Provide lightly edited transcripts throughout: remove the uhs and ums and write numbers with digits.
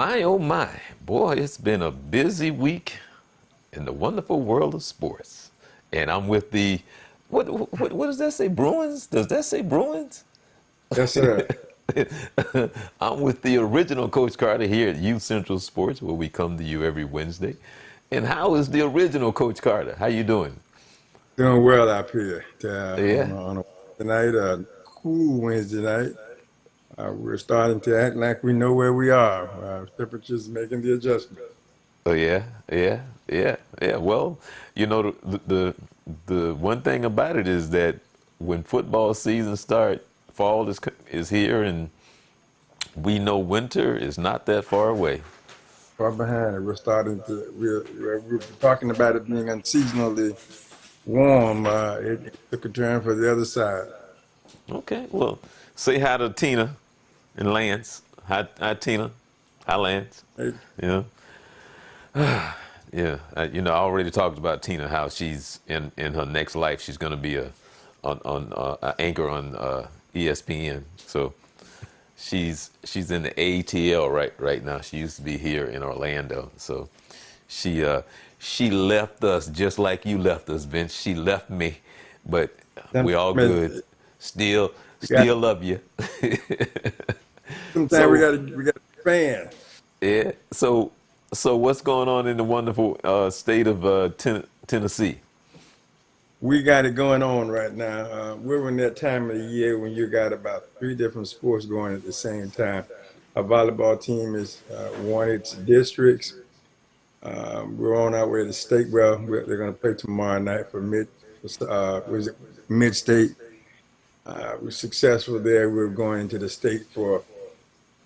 My, oh my, boy, it's been a busy week in the wonderful world of sports. And I'm with the, what does that say, Bruins? Does that say Bruins? Yes, sir. I'm with the original Coach Carter here at Youth Central Sports, where we come to you every Wednesday. And how is the original Coach Carter? How you doing? Doing well up here Yeah. on a Wednesday night, a cool Wednesday night. We're starting to act like we know where we are. Temperature's making the adjustment. Oh yeah, yeah. Well, you know the one thing about it is that when football season start, fall is here, and we know winter is not that far away. Far behind it. We're talking about it being unseasonably warm. It took a turn for the other side. Okay, well, say hi to Tina and Lance. Hi Tina. Hi Lance. Hey, Yeah, yeah. I already talked about Tina, how she's in her next life. She's going to be a anchor on ESPN. So she's in the ATL right now. She used to be here in Orlando. So she she left us just like you left us, Vince. She left me, but we all good. we Still got still love you. sometimes So we got a fan. yeah. So what's going on in the wonderful state of Tennessee? We got it going on right now. We're in that time of the year when you got about three different sports going at the same time. Our volleyball team has won its districts. We're on our way to state. They're going to play tomorrow night for mid state. We're successful there. We're going into the state for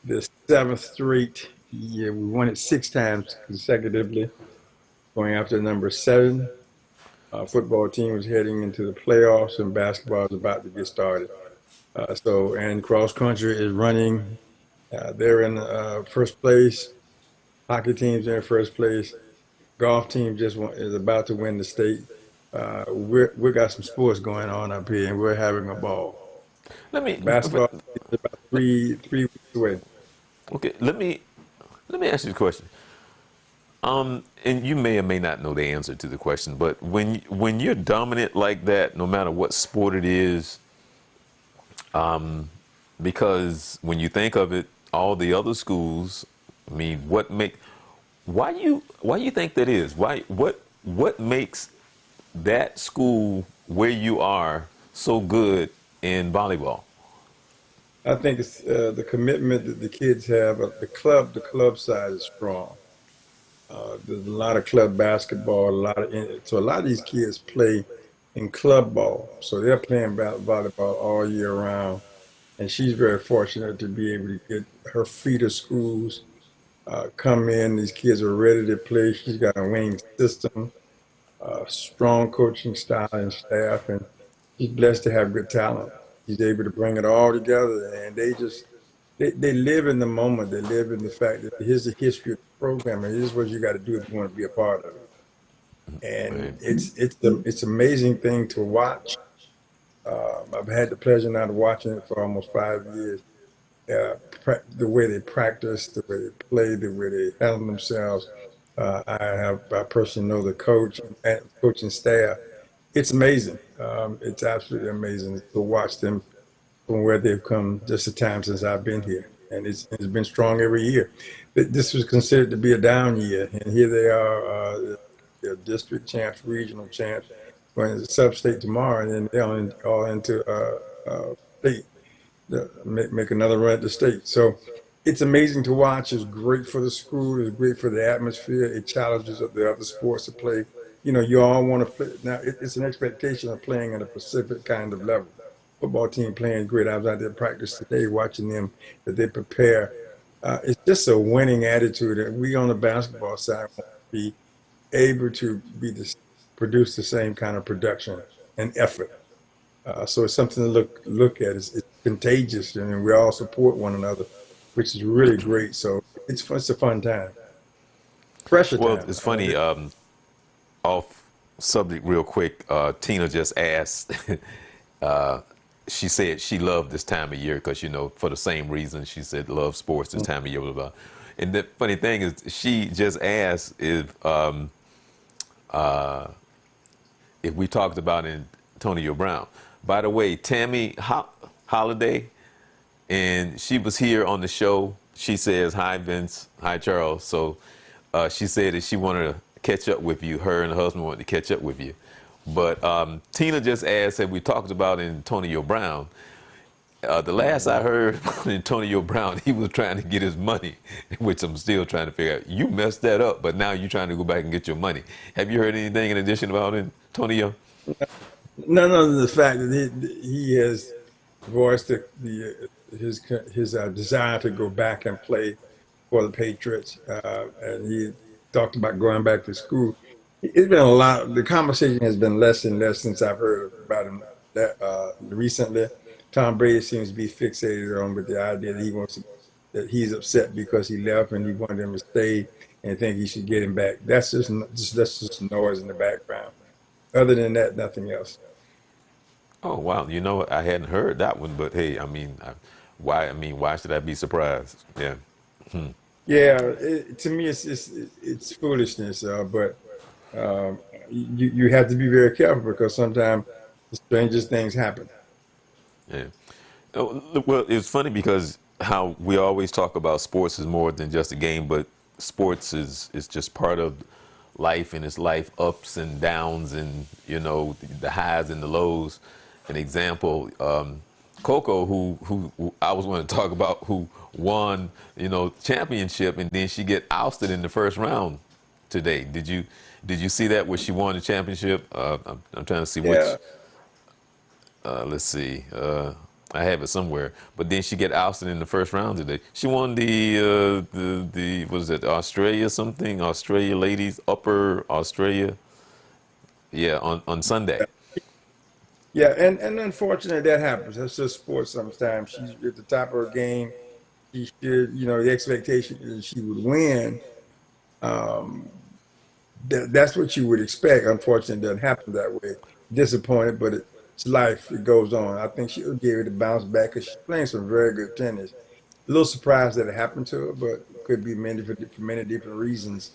the seventh straight year. We won it six times consecutively, going after number seven. Football team is heading into the playoffs, and basketball is about to get started. And cross country is running. They're in first place. Hockey team's in first place. Golf team is about to win the state. We got some sports going on up here, and we're having a ball. Let me Basketball is about three weeks away. okay. Let me ask you a question. And you may or may not know the answer to the question, but when you're dominant like that, no matter what sport it is, because when you think of it, all the other schools, I mean, why you think that is? What makes that school where you are so good in volleyball? I think it's the commitment that the kids have. The club side is strong. There's a lot of club basketball, so a lot of these kids play in club ball, so they're playing volleyball all year round. And she's very fortunate to be able to get her feeder schools come in. These kids are ready to play. She's got a winning system, strong coaching style and staff, and she's blessed to have good talent. She's able to bring it all together, and they live in the moment. They live in the fact that here's the history of the program, and here's what you got to do if you want to be a part of it. Right. And it's amazing thing to watch. I've had the pleasure now of watching it for almost 5 years. The way they practice, the way they play, the way they handle themselves. I personally know the coach and coaching staff. It's amazing. It's absolutely amazing to watch them from where they've come just the time since I've been here. And it's been strong every year. This was considered to be a down year, and here they are, they're district champs, regional champs, going to sub-state tomorrow, and then they're all into state, make another run at the state. So it's amazing to watch. It's great for the school. It's great for the atmosphere. It challenges the other sports to play. You all want to play. Now, it's an expectation of playing at a Pacific kind of level. Football team playing great. I was out there practice today watching them, that they prepare. It's just a winning attitude. And we on the basketball side want to be able to produce the same kind of production and effort. So it's something to look at. It's contagious, and we all support one another, which is really great. So it's a fun time, pressure Well, time. it's funny. Off subject, real quick. Tina just asked. She said she loved this time of year because for the same reason she said love sports this time of year. Blah, blah. And the funny thing is, she just asked if we talked about Antonio Brown. By the way, Tammy Holiday, and she was here on the show. She says, "Hi Vince, hi Charles." So she said that she wanted to catch up with you. Her and her husband wanted to catch up with you. But Tina just asked, "Have we talked about Antonio Brown?" The last I heard from Antonio Brown, he was trying to get his money, which I'm still trying to figure out. You messed that up, but now you're trying to go back and get your money. Have you heard anything in addition about Antonio? None other than the fact that he has voiced his desire to go back and play for the Patriots, and he talked about going back to school. It's been a lot. The conversation has been less and less since I've heard about him that recently. Tom Brady seems to be fixated on with the idea that that he's upset because he left and he wanted him to stay and think he should get him back. That's just noise in the background. Other than that, nothing else. Oh wow, you know what? I hadn't heard that one, but hey, I mean, why? I mean, why should I be surprised? Yeah. Yeah, to me, it's foolishness. But you have to be very careful because sometimes the strangest things happen. Yeah. Oh, well, it's funny because how we always talk about sports is more than just a game, but sports is just part of life, and it's life ups and downs, and the highs and the lows. An example, Coco, who I was going to talk about, who won championship, and then she get ousted in the first round today. Did you see that where she won the championship? I'm trying to see which. Yeah, Let's see. I have it somewhere. But then she get ousted in the first round today. She won the what is it, Australia something? Australia ladies, Upper Australia. Yeah, on Sunday. yeah, and unfortunately that happens. That's just sports. Sometimes she's at the top of her game. She should, the expectation is she would win. Um, that's what you would expect. Unfortunately, it doesn't happen that way. Disappointed, but it's life. It goes on. I think she'll give it a bounce back because she's playing some very good tennis. A little surprised that it happened to her, but it could be for many different reasons.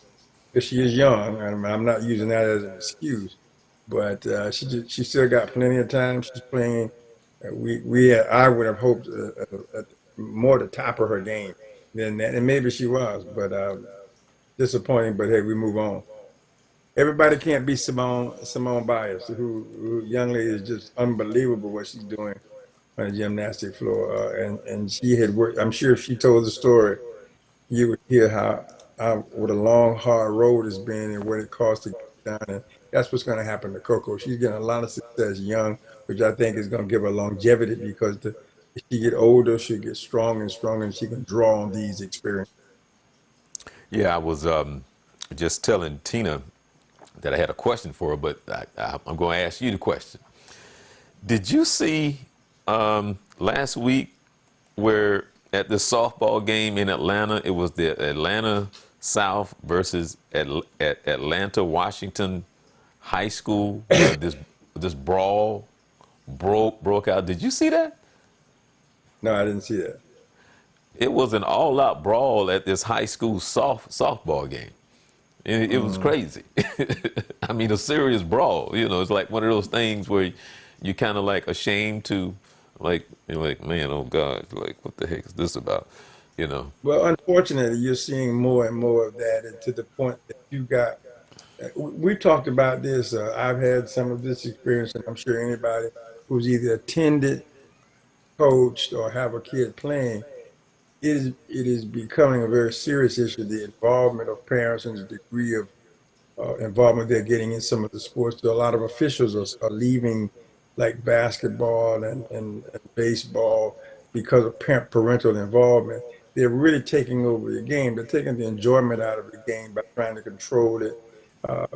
Because she is young, and I'm not using that as an excuse. But she still got plenty of time. She's playing. I would have hoped more to top of her game than that, and maybe she was, but disappointing. But hey, we move on. Everybody can't be Simone Biles, who young lady is just unbelievable what she's doing on the gymnastic floor. And she had worked. I'm sure if she told the story, you would hear how what a long, hard road has been and what it costs to get down. And that's what's going to happen to Coco. She's getting a lot of success young, which I think is going to give her longevity because as she get older, she'll get stronger and stronger, and she can draw on these experiences. Yeah, I was just telling Tina that I had a question for her, but I'm going to ask you the question. Did you see last week where at the softball game in Atlanta, it was the Atlanta South versus at Atlanta Washington High School, where this brawl broke out? Did you see that? No, I didn't see that. It was an all-out brawl at this high school softball game. It was Mm. crazy. I mean, a serious brawl. It's like one of those things where you kind of like ashamed to, like, you're like, man, oh God, like, what the heck is this about? You know. Well, unfortunately, you're seeing more and more of that, and to the point that you got. We talked about this. I've had some of this experience, and I'm sure anybody who's either attended, coached, or have a kid playing, it is becoming a very serious issue. The involvement of parents and the degree of involvement they're getting in some of the sports. So a lot of officials are leaving, like basketball and baseball, because of parental involvement. They're really taking over the game. They're taking the enjoyment out of the game by trying to control it. Uh,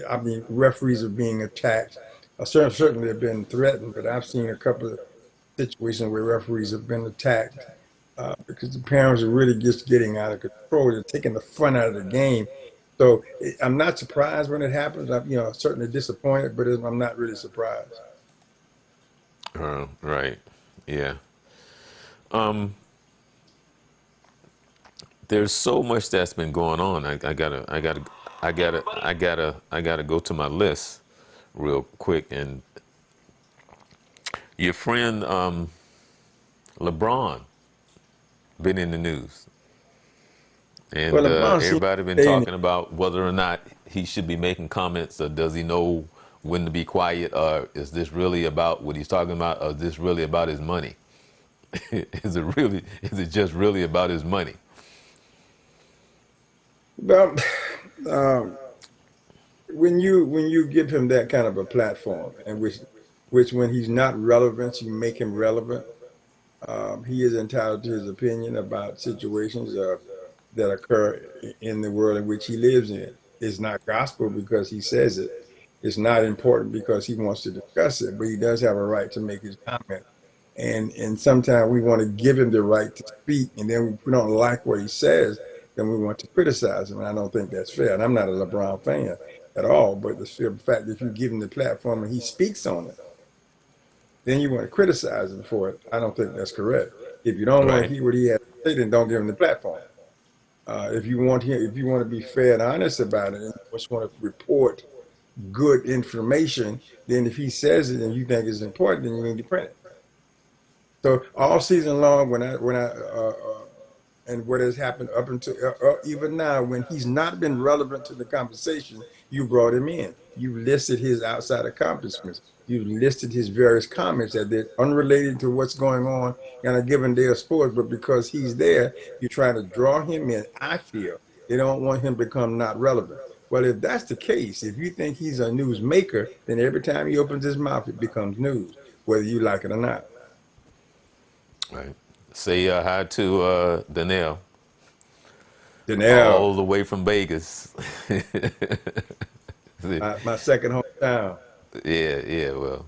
I mean, referees are being attacked. Certainly, they've been threatened, but I've seen a couple of situations where referees have been attacked because the parents are really just getting out of control. They're taking the fun out of the game. So I'm not surprised when it happens. I'm, certainly disappointed, but I'm not really surprised. Right. Yeah. Um, there's so much that's been going on. I gotta go to my list real quick. And your friend LeBron been in the news, Well, and LeBron seems everybody to been stay in it. talking about whether or not he should be making comments, or does he know when to be quiet, or is this really about what he's talking about, or is this really about his money? Is it really? Is it just really about his money? Well, um, when you give him that kind of a platform, and which when he's not relevant, you make him relevant. He is entitled to his opinion about situations that occur in the world in which he lives in. It's not gospel because he says it. It's not important because he wants to discuss it, but he does have a right to make his comment. And sometimes we want to give him the right to speak, and then if we don't like what he says, then we want to criticize him. And I don't think that's fair. And I'm not a LeBron fan at all, but the sheer fact that you give him the platform and he speaks on it, then you want to criticize him for it. I don't think that's correct. If you don't want to Right, hear what he has to say, then don't give him the platform. If you want to be fair and honest about it, and you just want to report good information, then if he says it and you think it's important, then you need to print it. So all season long, and what has happened up until even now, when he's not been relevant to the conversation, you brought him in. You listed his outside accomplishments. You listed his various comments that they're unrelated to what's going on in a given day of sports, but because he's there, you try to draw him in. I feel they don't want him to become not relevant. Well, if that's the case, if you think he's a news maker, then every time he opens his mouth, it becomes news, whether you like it or not. right. Say hi to Danelle, Janelle, all the way from Vegas. my second hometown. Yeah, yeah. Well,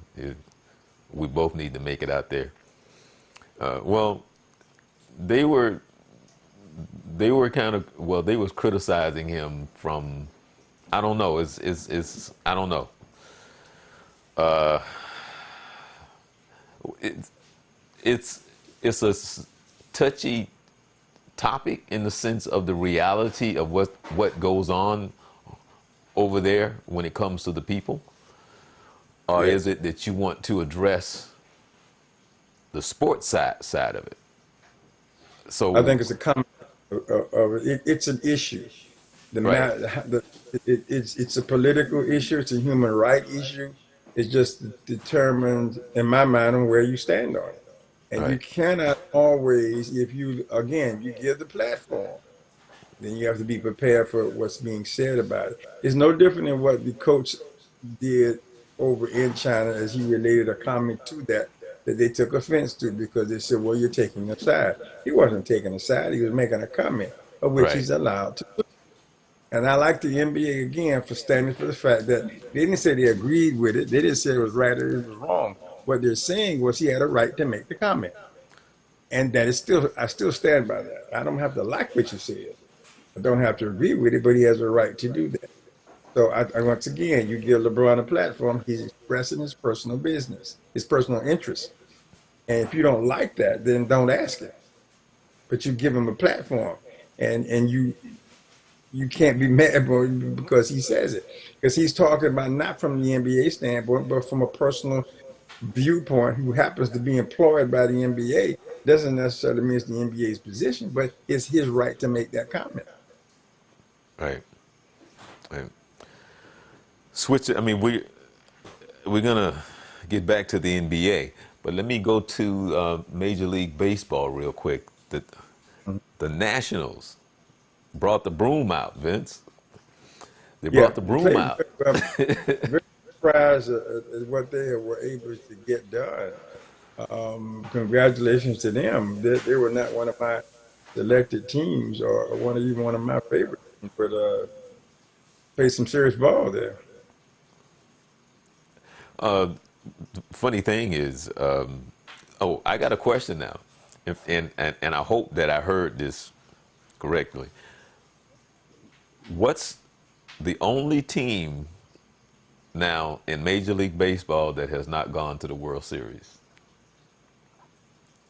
we both need to make it out there. Well, they were they were kind of, well, they was criticizing him from, I don't know. It's I don't know. It's it's it's a touchy topic in the sense of the reality of what goes on over there when it comes to the people, or is Yes. it that you want to address the sports side of it? I So think it's a comment of it. It's an issue. The, right, ma- the it's a political issue. It's a human right issue. It's just determined in my mind on where you stand on it. And you right, cannot always, if you again you give the platform, then you have to be prepared for what's being said about it. It's no different than what the coach did over in China as he related a comment to that they took offense to because they said, well, you're taking a side. He wasn't taking a side. He was making a comment of which right, he's allowed to. And I like the NBA again for standing for the fact that they didn't say they agreed with it. They didn't say it was right or it was wrong. What they're saying was he had a right to make the comment. And that is still, I still stand by that. I don't have to like what you said. I don't have to agree with it, but he has a right to do that. So once again, you give LeBron a platform. He's expressing his personal business, his personal interests. And if you don't like that, then don't ask him. But you give him a platform, and you can't be mad because he says it, because he's talking about not from the NBA standpoint, but from a personal viewpoint. Who happens to be employed by the NBA doesn't necessarily mean it's the NBA's position, but it's his right to make that comment. right, right. Switch it. I mean, we're gonna get back to the NBA, but let me go to Major League Baseball real quick. The Nationals brought the broom out, Vince. They Yeah, brought the they broom played out. very well. Very surprised at what they were able to get done. Congratulations to them. They were not one of my selected teams or even one of my favorites, but played some serious ball there. Funny thing is, oh, I got a question now, and I hope that I heard this correctly. What's the only team now in Major League Baseball that has not gone to the World Series?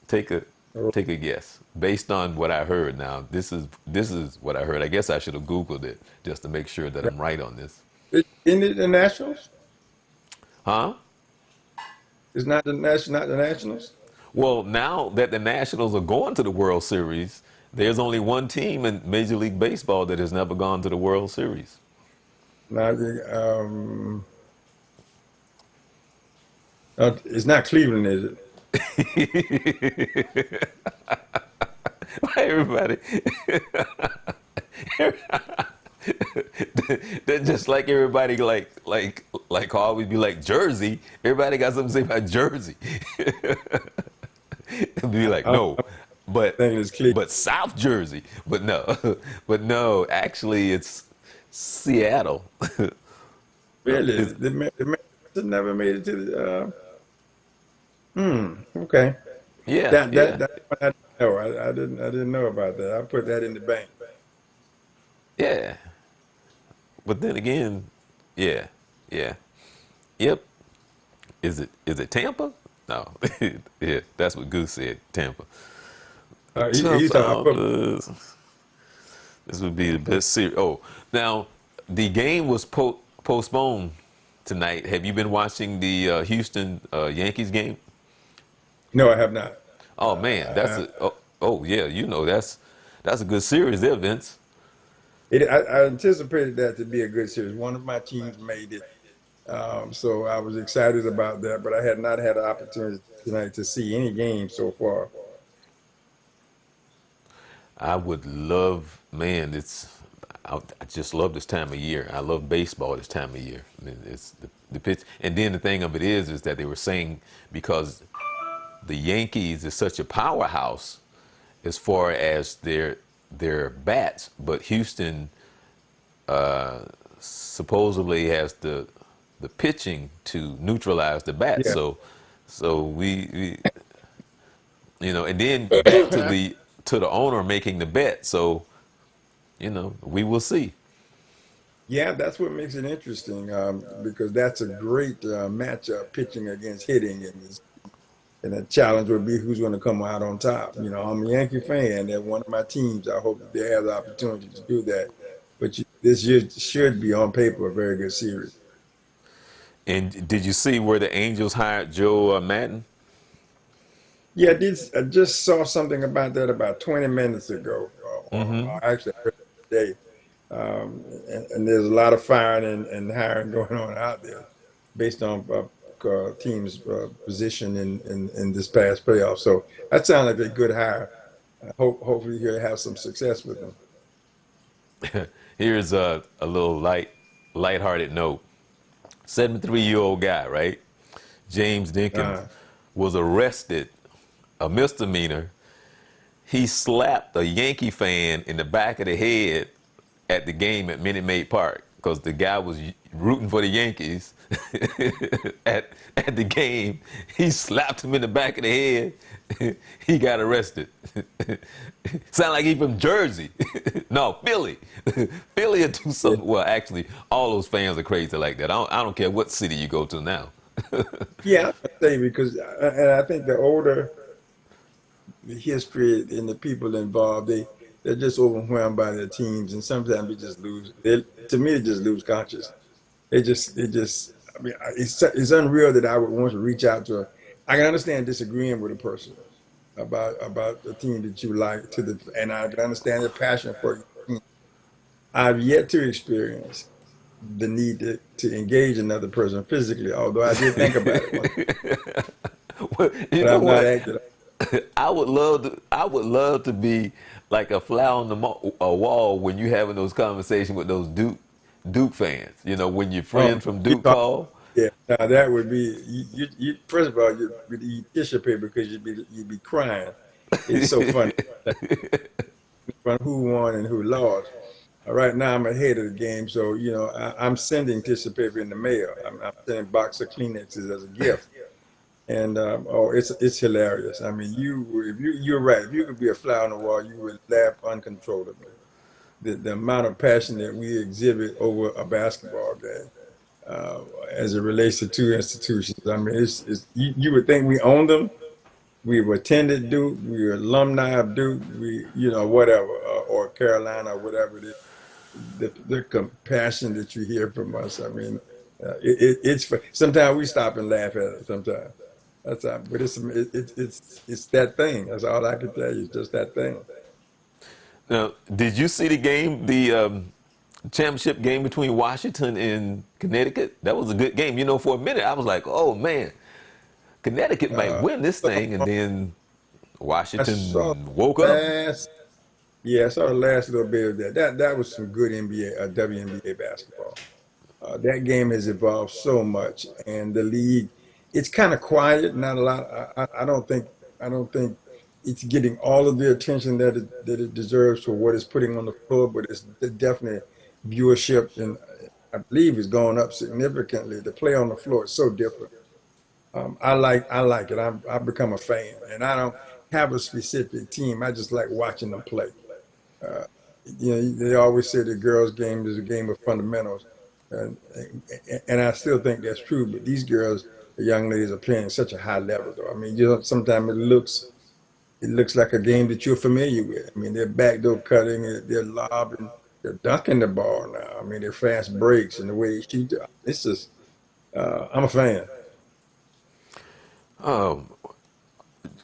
Take a Oh, Take a guess. Based on what I heard. Now, this is what I heard. I guess I should have Googled it just to make sure that yeah. I'm right on this. Isn't it the Nationals? Huh? It's not not the Nationals. Well, now that the Nationals are going to the World Series, there's only one team in Major League Baseball that has never gone to the World Series. Not it's not Cleveland, is it? Everybody, they're just like everybody, like always be like Jersey. Everybody got something to say about Jersey. Be like, no, I'm but thinking it's Cleveland. South Jersey, but no, but no. Actually, it's Seattle. Really, It's, the Mets never made it to the. Okay. yeah, That yeah, that one I didn't know. I didn't know about that. I put that in the bank. yeah. But then again, yeah, yeah, yep. Is it Tampa? No, yeah, that's what Goose said. Tampa. The He's tough talking about football. offers. This would be the best series. Oh, now the game was postponed tonight. Have you been watching the Houston Yankees game? No, I have not. Oh man, I, oh yeah, that's a good series there, Vince. I anticipated that to be a good series. One of my teams made it, so I was excited about that. But I had not had an opportunity tonight to see any games so far. I would love, man. I just love this time of year. I love baseball this time of year. I mean, it's the pitch, and then the thing of it is that they were saying because the Yankees is such a powerhouse as far as their bats, but Houston supposedly has the pitching to neutralize the bats. Yeah. So we and then back to the owner making the bet. So we will see. Yeah, that's what makes it interesting because that's a great matchup, pitching against hitting, and the challenge would be who's going to come out on top. I'm a Yankee fan. They're one of my teams. I hope that they have the opportunity to do that. But this year should be on paper a very good series. And did you see where the Angels hired Joe Madden? Yeah, I just saw something about that about 20 minutes ago, or actually I heard it today. And there's a lot of firing and hiring going on out there based on teams' position in this past playoff. So that sounds like a good hire. Hopefully he'll have some success with them. Here's a little lighthearted note. 73-year-old guy, right? James Dinkins Uh, was arrested, a misdemeanor. He slapped a Yankee fan in the back of the head at the game at Minute Maid Park because the guy was rooting for the Yankees at the game. He slapped him in the back of the head. He got arrested. Sound like he from Jersey. No, Philly. Philly will do yeah, something. Well, actually, all those fans are crazy like that. I don't care what city you go to now. yeah, I say because and I think the older the history and the people involved, they're just overwhelmed by their teams, and sometimes they just lose. To me, they just lose conscious. They just. I mean, it's unreal that I would want to reach out to. I can understand disagreeing with a person about the team that you like and I can understand the passion for your team. I've yet to experience the need to engage another person physically, although I did think about it once, Well, you but know I've not what? acted. I would love to be like a fly on the wall when you having those conversations with those Duke fans. When your Oh, friends from you Duke talk, call. yeah. Now that would be you. First of all, you'd eat tissue paper because you'd be crying. It's so funny. From who won and who lost. Right now, I'm ahead of the game, so I'm sending tissue paper in the mail. I'm sending box of Kleenexes as a gift, and it's hilarious. I mean, you're right. If you could be a fly on the wall, you would laugh uncontrollably. The amount of passion that we exhibit over a basketball game, as it relates to two institutions. I mean, you would think we own them, we've attended Duke, we're alumni of Duke, whatever, or Carolina, or whatever it is. The compassion that you hear from us, I mean, sometimes we stop and laugh at it. Sometimes but it's that thing. That's all I can tell you. It's just that thing. Now, did you see the game, the championship game between Washington and Connecticut? That was a good game. You know, for a minute, I was like, oh man, Connecticut might Uh, win this thing. And then I saw Washington woke up. last, yeah, I saw the last little bit of that. That was some good NBA, WNBA basketball. That game has evolved so much, and the league, it's kind of quiet. Not a lot. I don't think it's getting all of the attention that it deserves for what it's putting on the floor, but it's definitely viewership, and I believe it's going up significantly. The play on the floor is so different. I like it. I've become a fan, and I don't have a specific team. I just like watching them play. Uh, they always say the girls' game is a game of fundamentals, and and I still think that's true. But these girls, the young ladies, are playing at such a high level, though. I mean, sometimes it looks like a game that you're familiar with. I mean, they're backdoor cutting, they're lobbing, they're dunking the ball now. I mean, they're fast breaks and the way they shoot. It's just, I'm a fan. Um,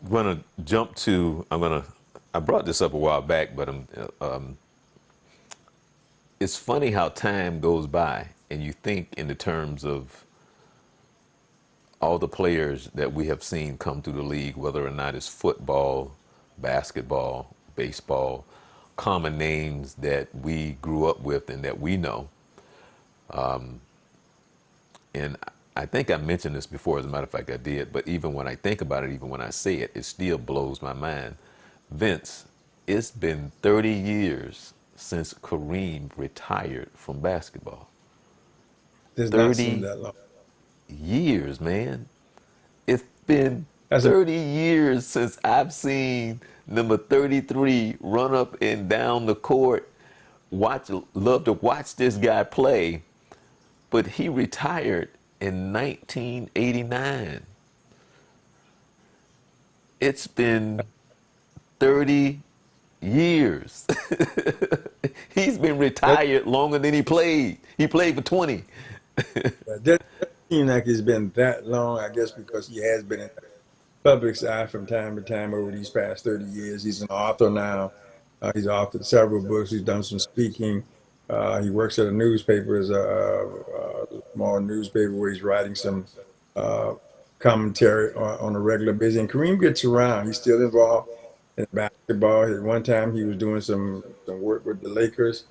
I'm gonna jump to. I brought this up a while back, but it's funny how time goes by, and you think in the terms of all the players that we have seen come through the league, whether or not it's football, basketball, baseball, common names that we grew up with and that we know. And I think I mentioned this before, as a matter of fact, I did, but even when I think about it, even when I say it, it still blows my mind. Vince, it's been 30 years since Kareem retired from basketball. Does not seem 30 that long. years, man. It's been That's a 30 years since I've seen number 33 run up and down the court. Love to watch this guy play, but he retired in 1989. It's been 30 years. He's been that, retired longer than he played. He played for 20. that doesn't seem like it's been that long. I guess because he has been in the public's eye from time to time over these past 30 years. He's an author now. He's authored several books. He's done some speaking. He works at a newspaper as a small newspaper where he's writing some uh, commentary on a regular basis. And Kareem gets around. He's still involved in basketball. At one time, he was doing some work with the Lakers.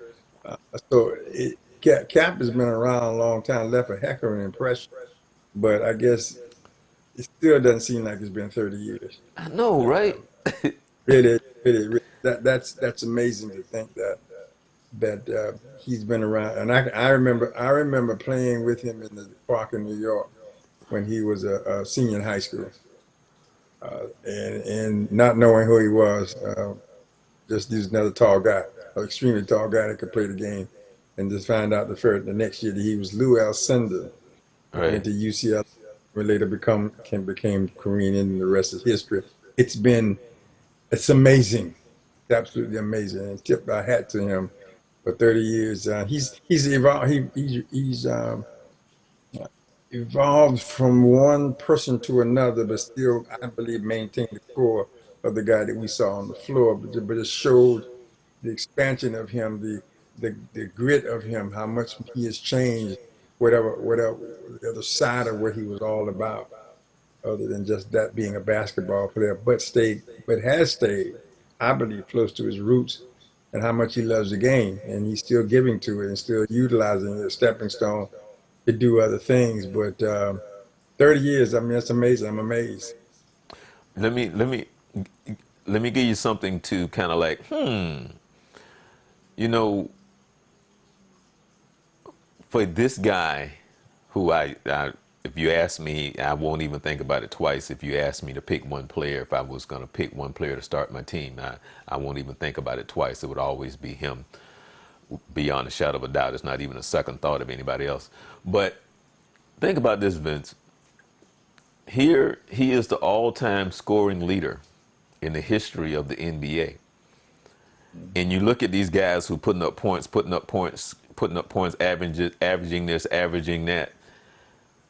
Cap has been around a long time, left a heck of an impression. But I guess it still doesn't seem like it's been 30 years. I know, right? Um, really, that's amazing to think that he's been around. And I remember playing with him in the park in New York when he was a senior in high school, and not knowing who he was, just he's another tall guy, an extremely tall guy that could play the game, and just find out the next year that he was Lou Alcindor, Right. went to UCLA, where later became Korean, and the rest is history. It's been it's amazing, it's absolutely amazing, and tip my hat to him for 30 years. He's evolved. He's evolved from one person to another, but still, I believe, maintained the core of the guy that we saw on the floor. But it showed the expansion of him, the grit of him, how much he has changed, whatever the other side of what he was all about, other than just that being a basketball player, but has stayed, I believe, close to his roots and how much he loves the game, and he's still giving to it and still utilizing it as a stepping stone to do other things. But 30 years, I mean, that's amazing. I'm amazed. Let me let me let me give you something to kind of like, you know, for this guy who if you ask me, I won't even think about it twice. If you ask me to pick one player, if I was going to pick one player to start my team, I won't even think about it twice. It would always be him, beyond a shadow of a doubt. It's not even a second thought of anybody else. But think about this, Vince. here he is the all-time scoring leader in the history of the NBA. And you look at these guys who putting up points, averaging this, averaging that.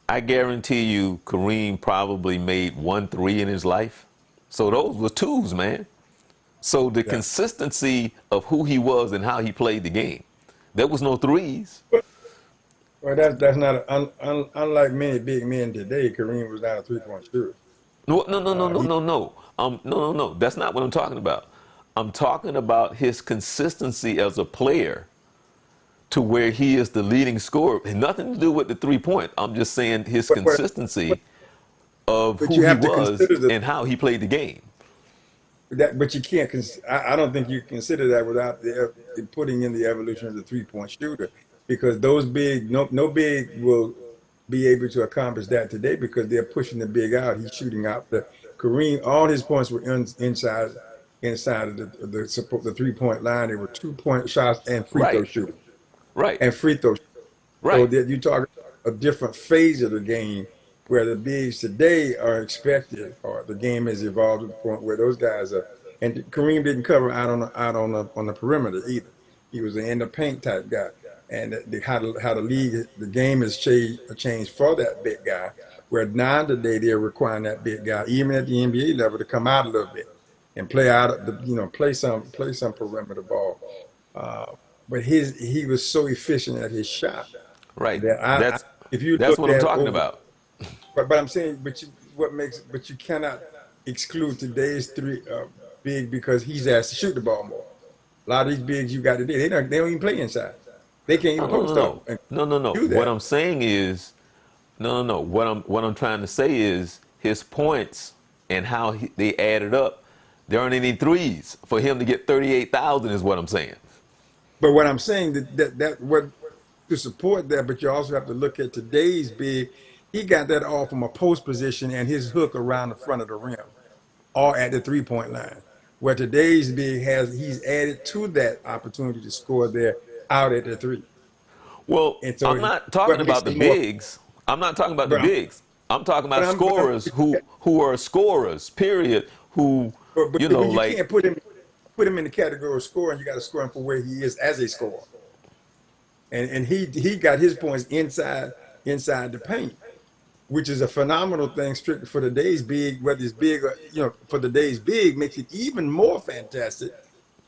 I guarantee you, Kareem probably made 1 3 in his life. So those were twos, man. So the Yeah. consistency of who he was and how he played the game, there was no threes. Well, that's not unlike many big men today. Kareem was not a 3-point shooter. No, no, no, no, no, He no, no. No, no, no. That's not what I'm talking about. I'm talking about his consistency as a player to where he is the leading scorer. It had nothing to do with the 3 point. I'm just saying his but, consistency of but who you he have to was consider and how he played the game. that. But you can't. I don't think you consider that without putting in the evolution of the 3-point shooter, because those big no big will be able to accomplish that today because they're pushing the big out. He's shooting out the Kareem. All his points were inside of the 3-point line. They were 2-point shots and free throw Right, shooting right, and free throw. So right, that you talk a different phase of the game where the bigs today are expected, or the game has evolved to the point where those guys are. And Kareem didn't cover out on the perimeter either. He was an in the paint type guy, and how the league the game has changed for that big guy. Where now today they're requiring that big guy, even at the NBA level, to come out a little bit and play out of the play some perimeter ball. Uh, but he was so efficient at his shot right. that That's if you that's looked what I'm at talking over, about. but I'm saying, but you cannot exclude today's three big because he's asked to shoot the ball more. A lot of these bigs you got today, they don't even play inside. They can't No, even no, no, post up no, and no, no, no. do What that. I'm saying is, no, no, no. What I'm trying to say is his points and how they added up. There aren't any threes for him to get 38,000. Is what I'm saying. But what I'm saying that what to support that, but you also have to look at today's big. He got that all from a post position and his hook around the front of the rim, or at the 3-point line. Where today's big he's added to that opportunity to score there out at the three. Well, And so I'm not talking what makes about the it more, bigs. I'm not talking about the but I'm, bigs. I'm talking but about I'm, but I'm, scorers who are scorers. Period. Who but you like can't put him in the category of scoring. You got to score him for where he is as a scorer. And he got his points inside the paint, which is a phenomenal thing strictly for the day's big, whether it's big or, for the day's big makes it even more fantastic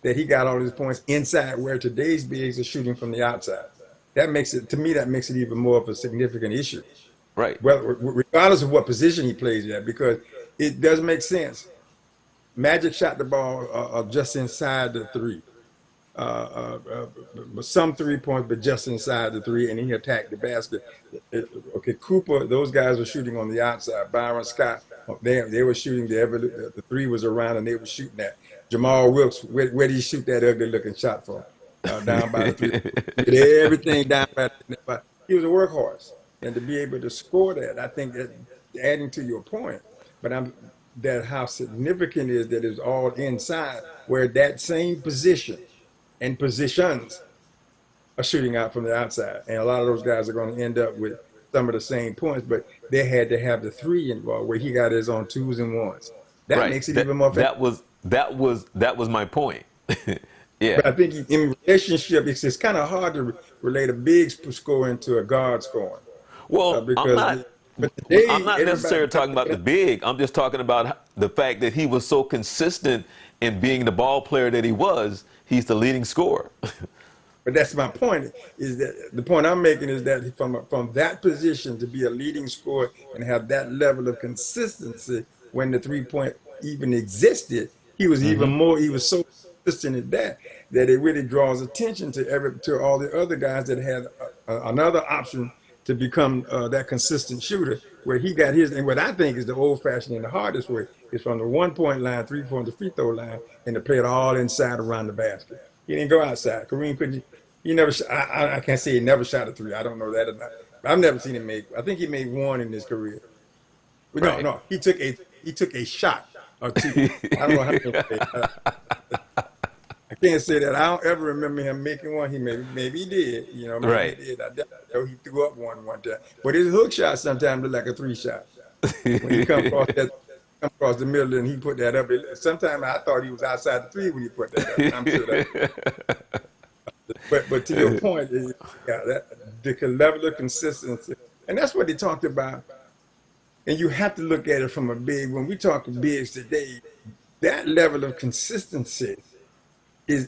that he got all his points inside where today's bigs are shooting from the outside. That makes it even more of a significant issue. right, Well, regardless of what position he plays at, because it does make sense. Magic shot the ball just inside the three. Some 3 points, but just inside the three, and he attacked the basket. Okay, Cooper, those guys were shooting on the outside. Byron Scott, they were shooting the three was around, and they were shooting that. Jamal Wilkes, where did he shoot that ugly looking shot from? Down by the three. He did everything down by but he was a workhorse, and to be able to score that, I think that adding to your point, but that how significant it is that it's all inside, where that same position and positions are shooting out from the outside. And a lot of those guys are going to end up with some of the same points, but they had to have the three involved where he got his on twos and ones. That right. makes it That even more fantastic. that was my point. Yeah. But I think in relationship, it's kind of hard to relate a big scoring to a guard scoring Well, because, but I'm today, not everybody, necessarily talking about the big. I'm just talking about the fact that he was so consistent in being the ball player that he was. He's the leading scorer. but that's my point. Is that the point I'm making is that from that position to be a leading scorer and have that level of consistency when the 3-point even existed, he was even more. He was so consistent at that it really draws attention to all the other guys that had another option to become that consistent shooter. Where he got his, and what I think is the old-fashioned and the hardest way is from the 1-point line, 3 point, the free throw line, and to play it all inside around the basket. He didn't go outside. Kareem couldn't. He never. I can't say he never shot a three. I don't know that or not. I've never seen him make. I think he made one in his career. But no, Right. no, he took a shot or two. I don't know how many. I can't say that. I don't ever remember him making one. He maybe he did. Maybe he Right. did. I definitely know he threw up one time. But his hook shot sometimes looked like a three shot. when he come across the middle and he put that up. Sometimes I thought he was outside the three when he put that up, and I'm sure that. But to your point, yeah, the level of consistency, and that's what they talked about. And you have to look at it from a big. When we talk bigs today, that level of consistency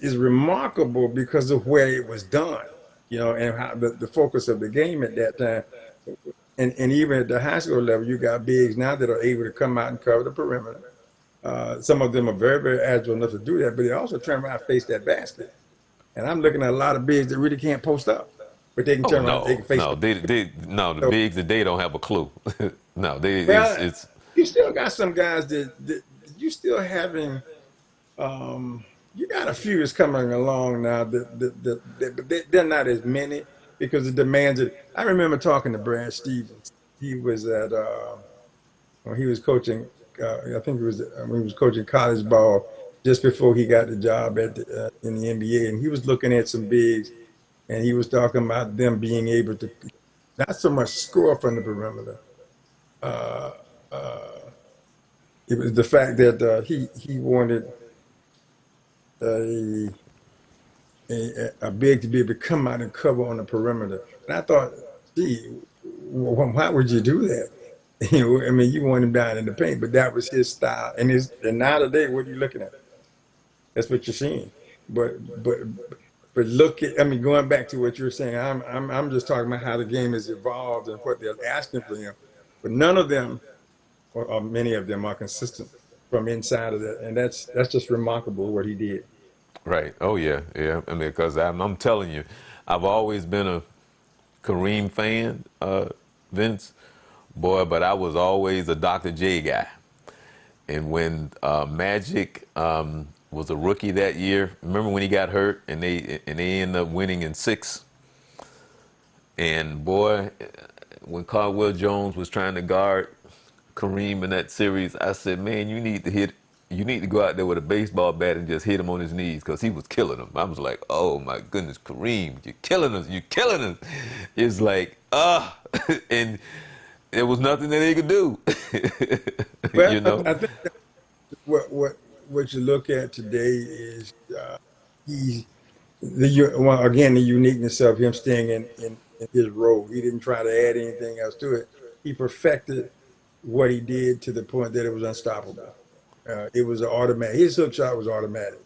is remarkable because of where it was done, and how the focus of the game at that time. And even at the high school level, you got bigs now that are able to come out and cover the perimeter. Some of them are very, very agile enough to do that, but they also turn around and face that basket. And I'm looking at a lot of bigs that really can't post up, but they can Oh turn around, they no, can face no, the. no, the So, bigs today don't have a clue. No, well, it's you still got some guys that you still having. Um, you got a few that's coming along now but they're not as many because the demands of. I remember talking to Brad Stevens. He was at when he was coaching. I think it was when he was coaching college ball just before he got the job in the NBA, and he was looking at some bigs, and he was talking about them being able to not so much score from the perimeter. Uh, uh, it was the fact that he wanted a, a big to be able to come out and cover on the perimeter. And I thought, gee, why would you do that? I mean, you want him down in the paint, but that was his style. And now today, what are you looking at? That's what you're seeing. But but but look at, I mean, going back to what you're saying, I'm just talking about how the game has evolved and what they're asking for him. But none of them, or many of them, are consistent from inside of that, and that's just remarkable what he did. right. Oh yeah, yeah. I mean, because I'm telling you, I've always been a Kareem fan, Vince, boy, but I was always a Dr. J guy. And when Magic was a rookie that year, remember when he got hurt and they ended up winning in six. And boy, when Caldwell Jones was trying to guard Kareem in that series, I said, man, you need to go out there with a baseball bat and just hit him on his knees because he was killing him. I was like, oh my goodness, Kareem, you're killing us, you're killing us. It's like, and there was nothing that they could do, Well, you know? I think what you look at today is he well, again, the uniqueness of him staying in his role. He didn't try to add anything else to it. He perfected what he did to the point that it was unstoppable. It was an automatic. His hook shot was automatic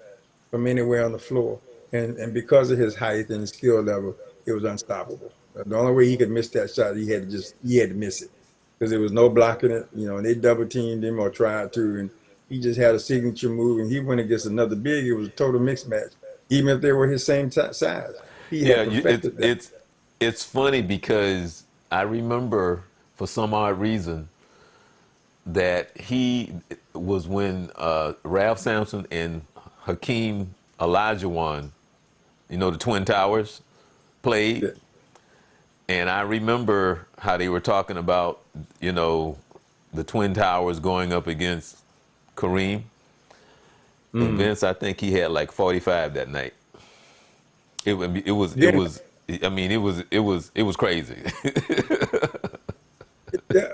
from anywhere on the floor, and because of his height and his skill level, it was unstoppable. The only way he could miss that shot, he had to miss it because there was no blocking it. And they double teamed him or tried to, and he just had a signature move. And he went against another big. It was a total mixed match, even if they were his same size. He Yeah, had perfected that. it's funny because I remember for some odd reason that he was when Ralph Sampson and Hakeem Olajuwon, the Twin Towers, played, that and I remember how they were talking about, the Twin Towers going up against Kareem and mm. Vince. I think he had like 45 that night. It Then was. I mean, it was crazy. yeah,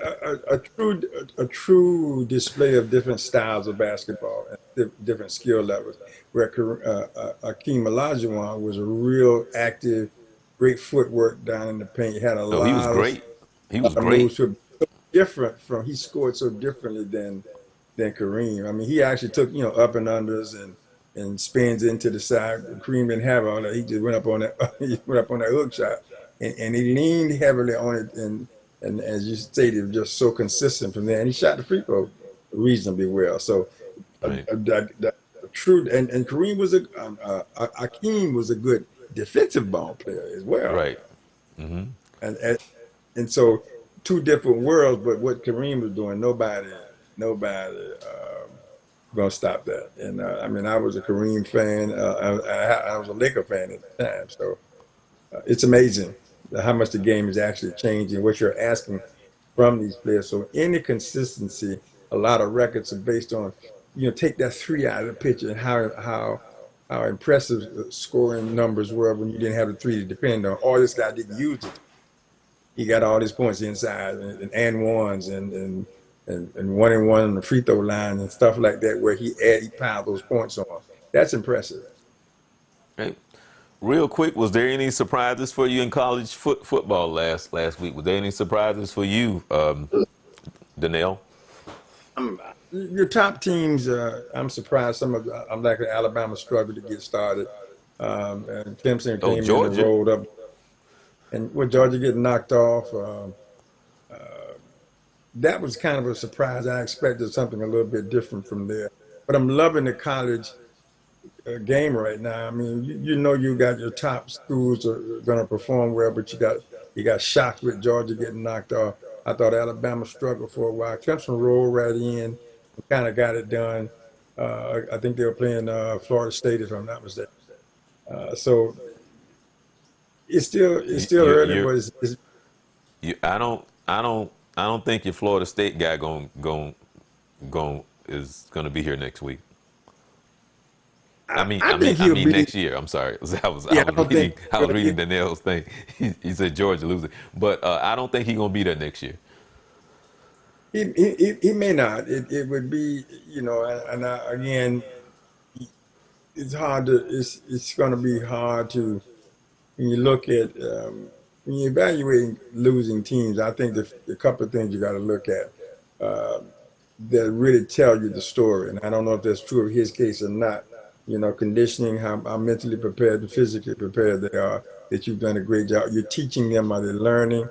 a true display of different styles of basketball and different skill levels. Where Akeem Olajuwon was a real active, great footwork down in the paint. He had a No, he was great. He was lot of great. moves. So different from he scored so differently than Kareem. I mean, he actually took up and unders and spins into the side. Kareem didn't have all that. He just went up on that. He went up on that hook shot, and he leaned heavily on it. And as you stated, just so consistent from there. And he shot the free throw reasonably well. So Right. true. And Kareem was Akeem was a good defensive ball player as well. Right. And and so two different worlds, but what Kareem was doing, nobody gonna stop that. And I mean, I was a Kareem fan. I was a Laker fan at the time, so it's amazing how much the game is actually changing. What you're asking from these players. So any consistency, a lot of records are based on, take that three out of the picture and how impressive scoring numbers were when you didn't have the three to depend on. All this guy didn't use it. He got all his points inside and ones and and 1-and-1 on the free throw line and stuff like that, where he piled those points on. That's impressive. Hey, real quick, was there any surprises for you in college football last week? Was there any surprises for you, Danelle? Your top teams, I'm surprised I'm like Alabama struggled to get started. And Clemson Oh, came in and Georgia. rolled up. And with Georgia getting knocked off, that was kind of a surprise. I expected something a little bit different from there. But I'm loving the college game right now. I mean, you know you got your top schools are going to perform well, but you got shocked with Georgia getting knocked off. I thought Alabama struggled for a while. Clemson rolled right in and kind of got it done. I think they were playing Florida State, if I'm not mistaken. So it's You, still you, early, you're, but it's I don't think your Florida State guy is gonna be here next week. I mean, I I mean, think I he'll mean be. next year. I'm sorry. I Yeah, I was don't think reading I he's was gonna reading be. Danielle's thing. He said Georgia losing, but I don't think he's gonna be there next year. He may not. It would be, again, it's hard to it's going to be hard to when you look at when you're evaluating losing teams. I think the couple of things you got to look at that really tell you the story. And I don't know if that's true of his case or not. Conditioning, how mentally prepared and physically prepared they are. That you've done a great job. You're teaching them, are they learning,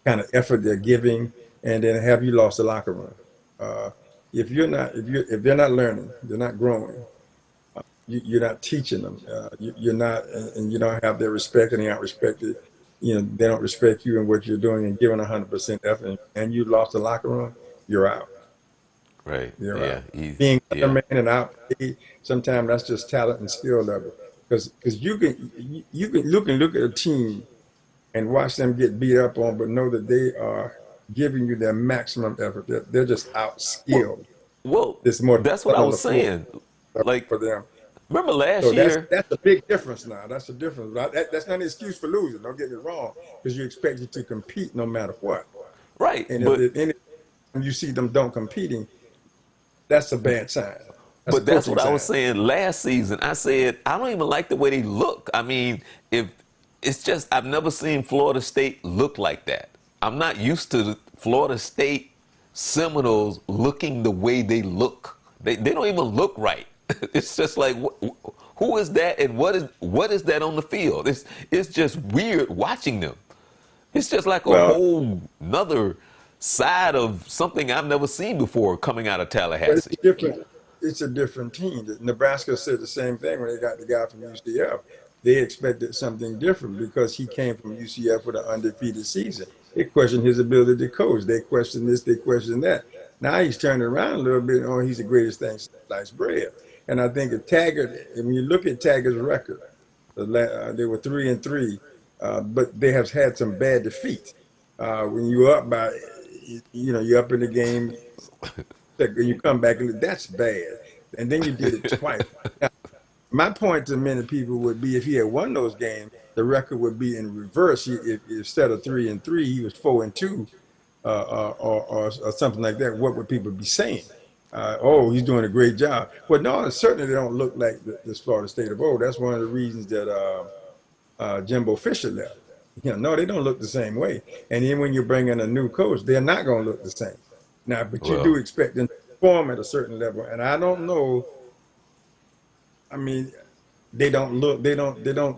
kind of effort they're giving, and then have you lost the locker room? Uh, if they're not learning, they're not growing. You're not teaching them. You're not, and you don't have their respect, and they aren't respected. They don't respect you and what you're doing and giving 100% effort, and you lost the locker room. You're out. Right? You're Yeah. out. Being undermanned and outplayed, sometimes that's just talent and skill level. Because you can look at a team and watch them get beat up on, but know that they are giving you their maximum effort. They're just out Well, skilled. well, There's more that's what I talent on was the floor saying. Like, for them. remember last So that's year? that's a big difference now. That's a difference. That's not an excuse for losing. Don't get me wrong, because you expect you to compete no matter what. Right, And if but any you see them don't competing, that's a bad sign. That's a But that's coaching what I was sign. saying last season. I said I don't even like the way they look. I mean, if it's just I've never seen Florida State look like that. I'm not used to the Florida State Seminoles looking the way they look. They don't even look right. It's just like who is that and what is that on the field? It's just weird watching them. It's just like a Well, whole nother side of something I've never seen before coming out of but it's Tallahassee. different. It's a different team. Nebraska said the same thing when they got the guy from UCF. They expected something different because he came from UCF with an undefeated season. They questioned his ability to coach. They questioned this. They questioned that. Now he's turning around a little bit. Oh, he's the greatest thing since sliced bread. And I think if Taggart, when you look at Taggart's record, they were 3-3, but they have had some bad defeats. When you're up by, you're up in the game, you come back and that's bad. And then you did it twice. Now, my point to many people would be if he had won those games, the record would be in reverse. If instead of 3-3, he was 4-2, or something like that. What would people be saying? Oh, he's doing a great job. Well, no, certainly they don't look like this Florida State of old. That's one of the reasons that Jimbo Fisher left. No, they don't look the same way. And then when you bring in a new coach, they're not going to look the same. Now, but you do Well, expect them to perform at a certain level. And I don't know. I mean,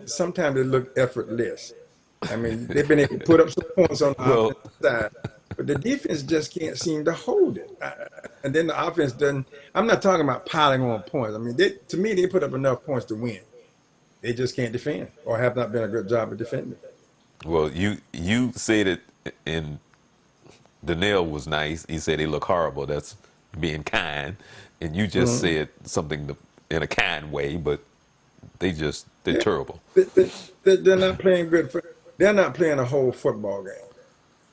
sometimes they look effortless. I mean, they've been able to put up some points on the well, offensive side, but the defense just can't seem to hold it. And then the offense doesn't. I'm not talking about piling on points. I mean, to me, they put up enough points to win. They just can't defend or have not been a good job of defending. well. You said it, and Danielle was nice. He said they look horrible. That's being kind, and you just Mhm. said something in a kind way, but they're Yeah, terrible. they're not playing good. They're not playing a whole football game,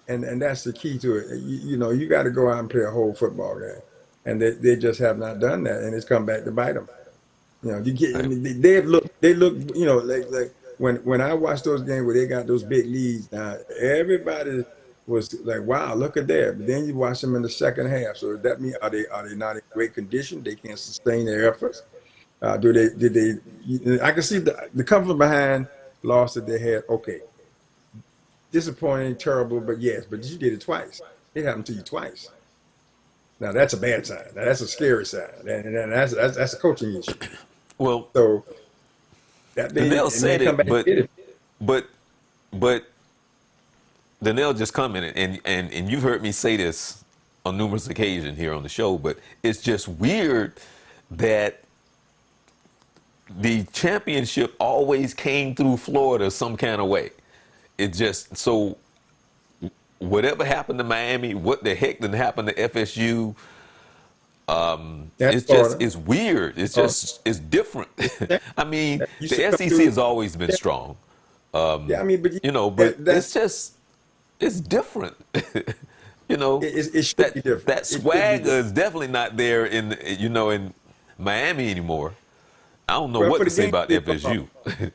and that's the key to it. You got to go out and play a whole football game, and they just have not done that, and it's come back to bite them. You get. I Right. mean, they look. Like when I watch those games where they got those big leads. Now everybody. was like, wow, look at that. But then you watch them in the second half. So does that mean are they not in great condition? They can't sustain their efforts. Do they? Did they? I can see the comfort behind loss that they had. Okay, disappointing, terrible, but yes, but you did it twice. It happened to you twice. Now that's a bad sign. Now that's a scary sign, and that's a coaching issue. Well, So that Danielle means, and then said come it, back and get it. but but Danielle just commented, and you've heard me say this on numerous occasions here on the show, but it's just weird that the championship always came through Florida some kind of way. It just so whatever happened to Miami, what the heck didn't happen to FSU? That's It's just Florida. it's weird. It's Florida. just it's different. I mean, That used to the come SEC through. has always been Yeah, strong, yeah, I mean, but but that's it's just it's different. you know it should that be different. that It should be swagger different. is definitely not there in Miami anymore. I don't know Well, what for to the say game about to evolve, FSU.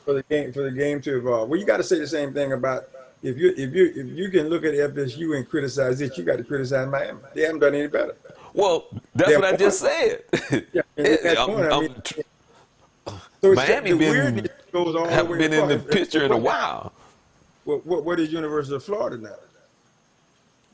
for the game to evolve. Well, you got to say the same thing about if you can look at FSU and criticize it, you got to criticize Miami. They haven't done any better. Well, They that's have what I just won. said. Yeah, and they had won. I mean, so Miami the weirdness been goes all the haven't way been in across. the picture in a What now? while. What is University of Florida now?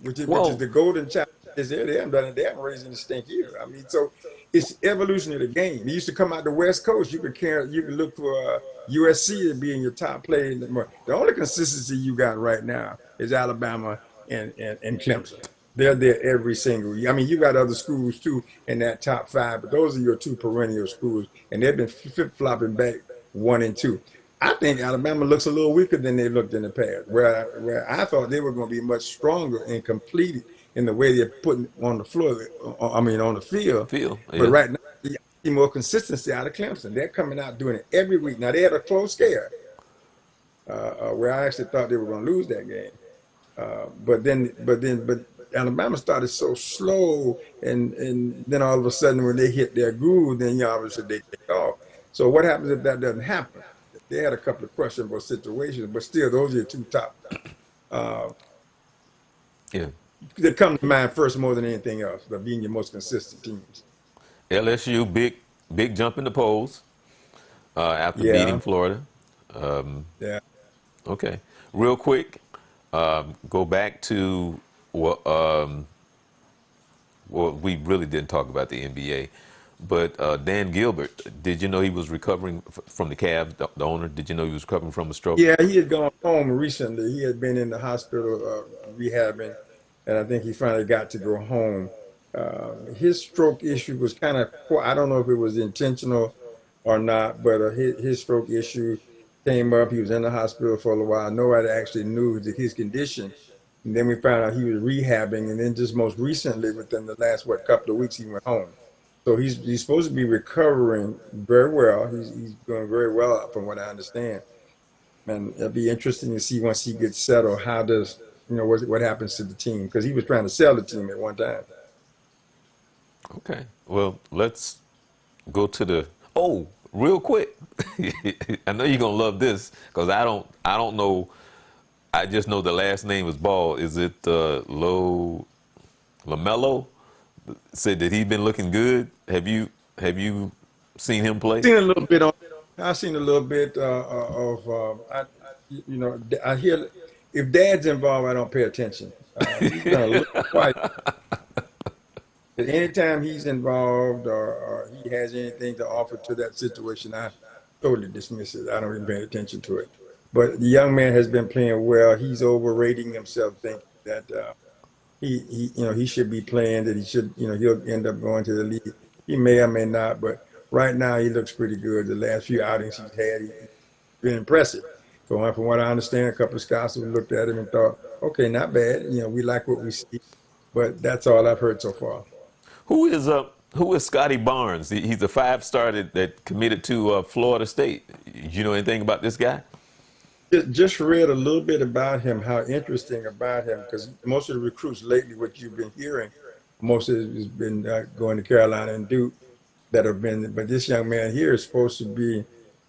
Which is Well, the golden child is there. They haven't done it. They haven't raised any stink either. I mean, so it's evolution of the game. It used to come out the West Coast. You could look for USC to be in your top play. The only consistency you got right now is Alabama and Clemson. They're there every single year. I mean, you got other schools too in that top five, but those are your two perennial schools, and they've been flip flopping back one and two. I think Alabama looks a little weaker than they looked in the past. Where I thought they were going to be much stronger and completed in the way they're putting on the floor. I mean, on the field. Phil, But yeah. right now, I see more consistency out of Clemson. They're coming out doing it every week. Now they had a close scare where I actually thought they were going to lose that game. But Alabama started so slow, and then all of a sudden when they hit their groove, then obviously they take off. So what happens if that doesn't happen? They had a couple of questionable situations, but still, those are your two top uh, Yeah. that come to mind first more than anything else. Of being your most consistent teams. LSU, big jump in the polls after beating Yeah, Florida. yeah, Okay. Real quick, go back to what well, we really didn't talk about the NBA, but Dan Gilbert, did you know he was recovering from the Cavs, the owner? Did you know he was recovering from a stroke? yeah. He had gone home recently. He had been in the hospital rehabbing, and I think he finally got to go home. His stroke issue was kind of, I don't know if it was intentional or not, but his stroke issue came up. He was in the hospital for a little while. Nobody actually knew his condition. And then we found out he was rehabbing. And then just most recently, within the last, couple of weeks, he went home. So he's supposed to be recovering very well. He's doing very well from what I understand. And it'll be interesting to see once he gets settled, how does, what happens to the team? Because he was trying to sell the team at one time. Okay. Well, let's go to the real quick. I know you're gonna love this because I don't know. I just know the last name is Ball. Is it Lamelo? Said that he's been looking good. Have you seen him play? Seen a little bit on. I've seen a little bit of. I hear if Dad's involved, I don't pay attention. He's done a little twice. But anytime he's involved or he has anything to offer to that situation, I totally dismiss it. I don't even pay attention to it. But the young man has been playing well. He's overrating himself, thinking that he should be playing. That he should he'll end up going to the league. He may or may not, but right now he looks pretty good. The last few outings he's had, he's been impressive. From what I understand, a couple of scouts have looked at him and thought, okay, not bad. We like what we see, but that's all I've heard so far. Who is Scotty Barnes? He's a five-star that committed to Florida State. You know anything about this guy? Just read a little bit about him, how interesting about him, because most of the recruits lately, what you've been hearing, most of it has been going to Carolina and Duke that have been, but this young man here is supposed to be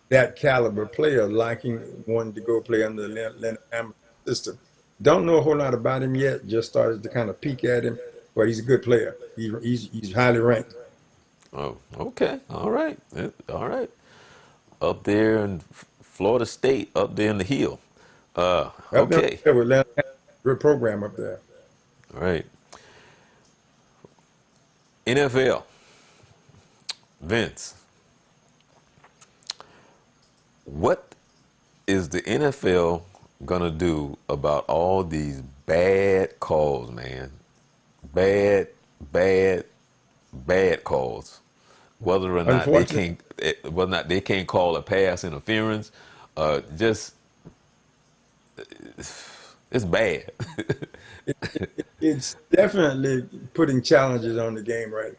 that caliber player, liking wanting to go play under the Leonard Hamilton system. Don't know a whole lot about him yet. Just started to kind of peek at him, but he's a good player. He's highly ranked Oh, okay. All right. All right. Up there in Florida State, up there in the hill. up Okay. there with Atlanta. Good program up there. All right. NFL. Vince, what is the NFL gonna do about all these bad calls, man? Bad, bad, bad calls. Whether or not they Unfortunately, can't, whether or not they can't call a pass interference, just it's bad. it's definitely putting challenges on the game, right?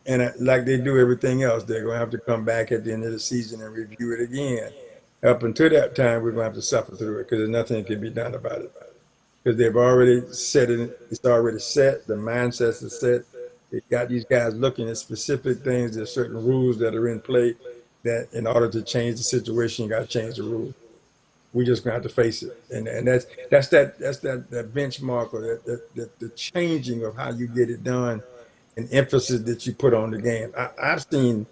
And like they do everything else, they're going to have to come back at the end of the season and review it again. Up until that time, we're going to have to suffer through it because there's nothing that can be done about it. Because they've already set it, it's already set, the mindsets are set. They got these guys looking at specific things. There's certain rules that are in play that in order to change the situation, you got to change the rules. We're just gonna have to face it, and that's that benchmark or that the changing of how you get it done and emphasis that you put on the game. I've seen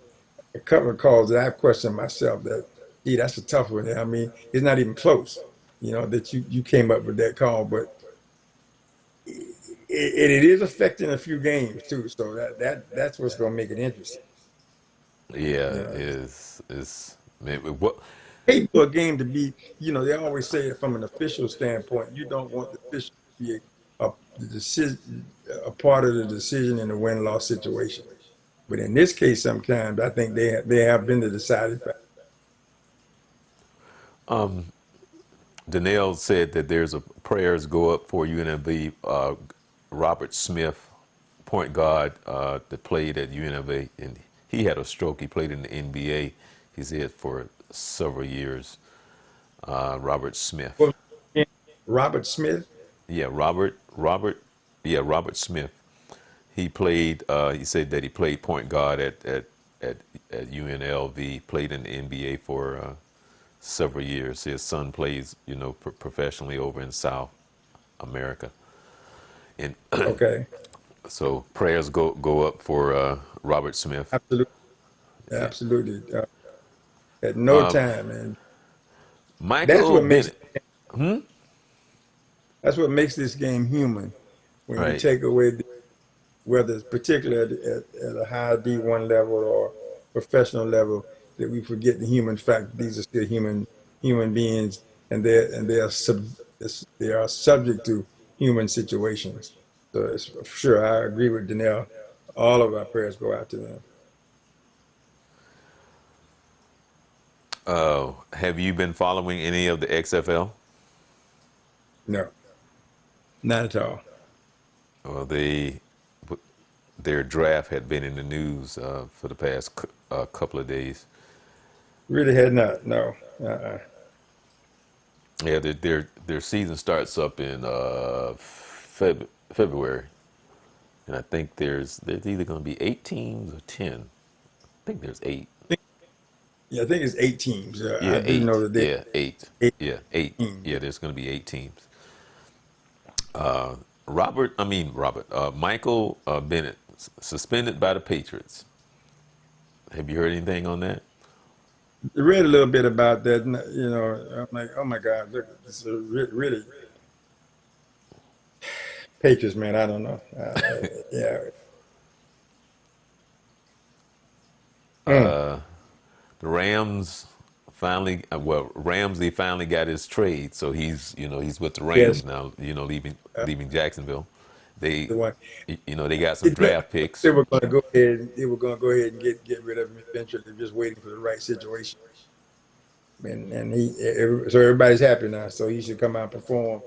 a couple of calls that I've questioned myself that, gee, that's a tough one. I mean, it's not even close, that you came up with that call, but it is affecting a few games too. So that's what's going to make it interesting. Yeah, You know, is maybe what? hate for a game to be, they always say it from an official standpoint. You don't want the official to be the decision, a part of the decision in a win-loss situation. But in this case, sometimes I think they have been the deciding factor. Danelle said that there's a prayers go up for UNLV. Robert Smith, point guard that played at UNLV, and he had a stroke. He played in the NBA. He's here for several years. Robert Smith. Well, Robert Smith, Yeah, Robert. Yeah, Robert Smith. He played. He said that he played point guard at UNLV. Played in the NBA for several years. His son plays, professionally over in South America. And okay, so prayers go up for Robert Smith. absolutely, Yeah. absolutely. At no time, and that's Michael what makes Bennett. Hmm? that's what makes this game human. When you Right. take away whether it's particularly at a high D1 level or professional level, that we forget the human fact. These are still human beings, and they are subject to human situations. So it's for sure, I agree with Danelle. All of our prayers go out to them. Have you been following any of the XFL? No, not at all. Well, their draft had been in the news for the past couple of days. Really had not. No. Uh-uh. Yeah, their season starts up in February, and I think there's either going to be 8 teams or 10. I think there's eight. Yeah, I think it's 8 teams. I Yeah, do know eight. that they Yeah, eight. eight Yeah, eight. teams. Yeah, there's going to be 8 teams. Robert, Michael Bennett suspended by the Patriots. Have you heard anything on that? I read a little bit about that. I'm like, oh my God, look, it's a really Patriots, man. I don't know. Yeah. Mm. The Rams finally, Ramsey finally got his trade, so he's with the Rams Yes, now. Leaving Jacksonville. They, the one. they got some It looked like draft picks. they were going to go ahead. They were going to go ahead and get rid of him eventually. They're just waiting for the right situation. So everybody's happy now. So he should come out and perform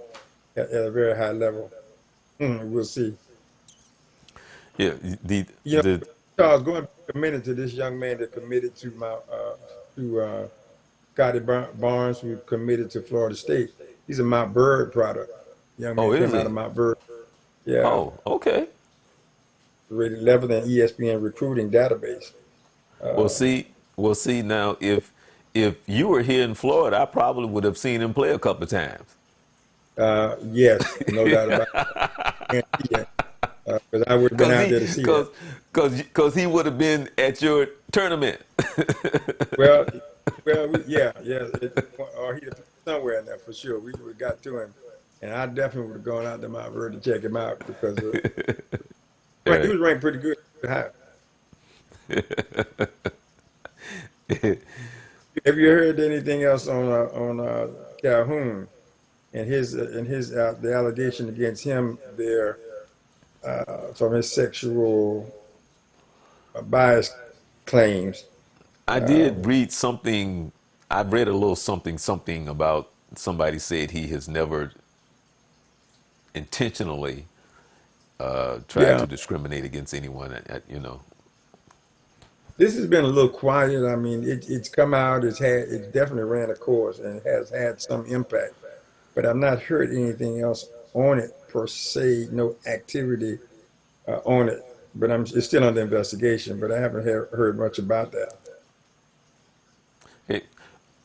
at a very high level. We'll see. Yeah, the You know, the Charles, going back a minute to this young man that committed to Scotty Barnes, who committed to Florida State. He's a Mount Bird product. Young oh, man is came out he? of Mount Bird. Yeah, Oh, okay. rated 11th in ESPN recruiting database. Well, Uh, see now if you were here in Florida, I probably would have seen him play a couple of times. Yes, no doubt about it. Yeah, because I would have been Cause out he, there to see that. cause, cause he would have been at your tournament. Well, yeah, yeah, or he'd have been somewhere in there for sure. We would have got to him, and I definitely would have gone out to Mount Vernon to check him out because he Right. was ranked pretty good. High. Have you heard anything else on Calhoun and his the allegation against him there from his sexual bias claims? I did Um, read something. I read a little something about somebody said he has never intentionally tried yeah, to discriminate against anyone. this has been a little quiet. I mean, it's come out. It's definitely ran a course and has had some impact. But I've not heard anything else on it per se. No activity on it. But it's still under investigation. But I haven't heard much about that. Hey,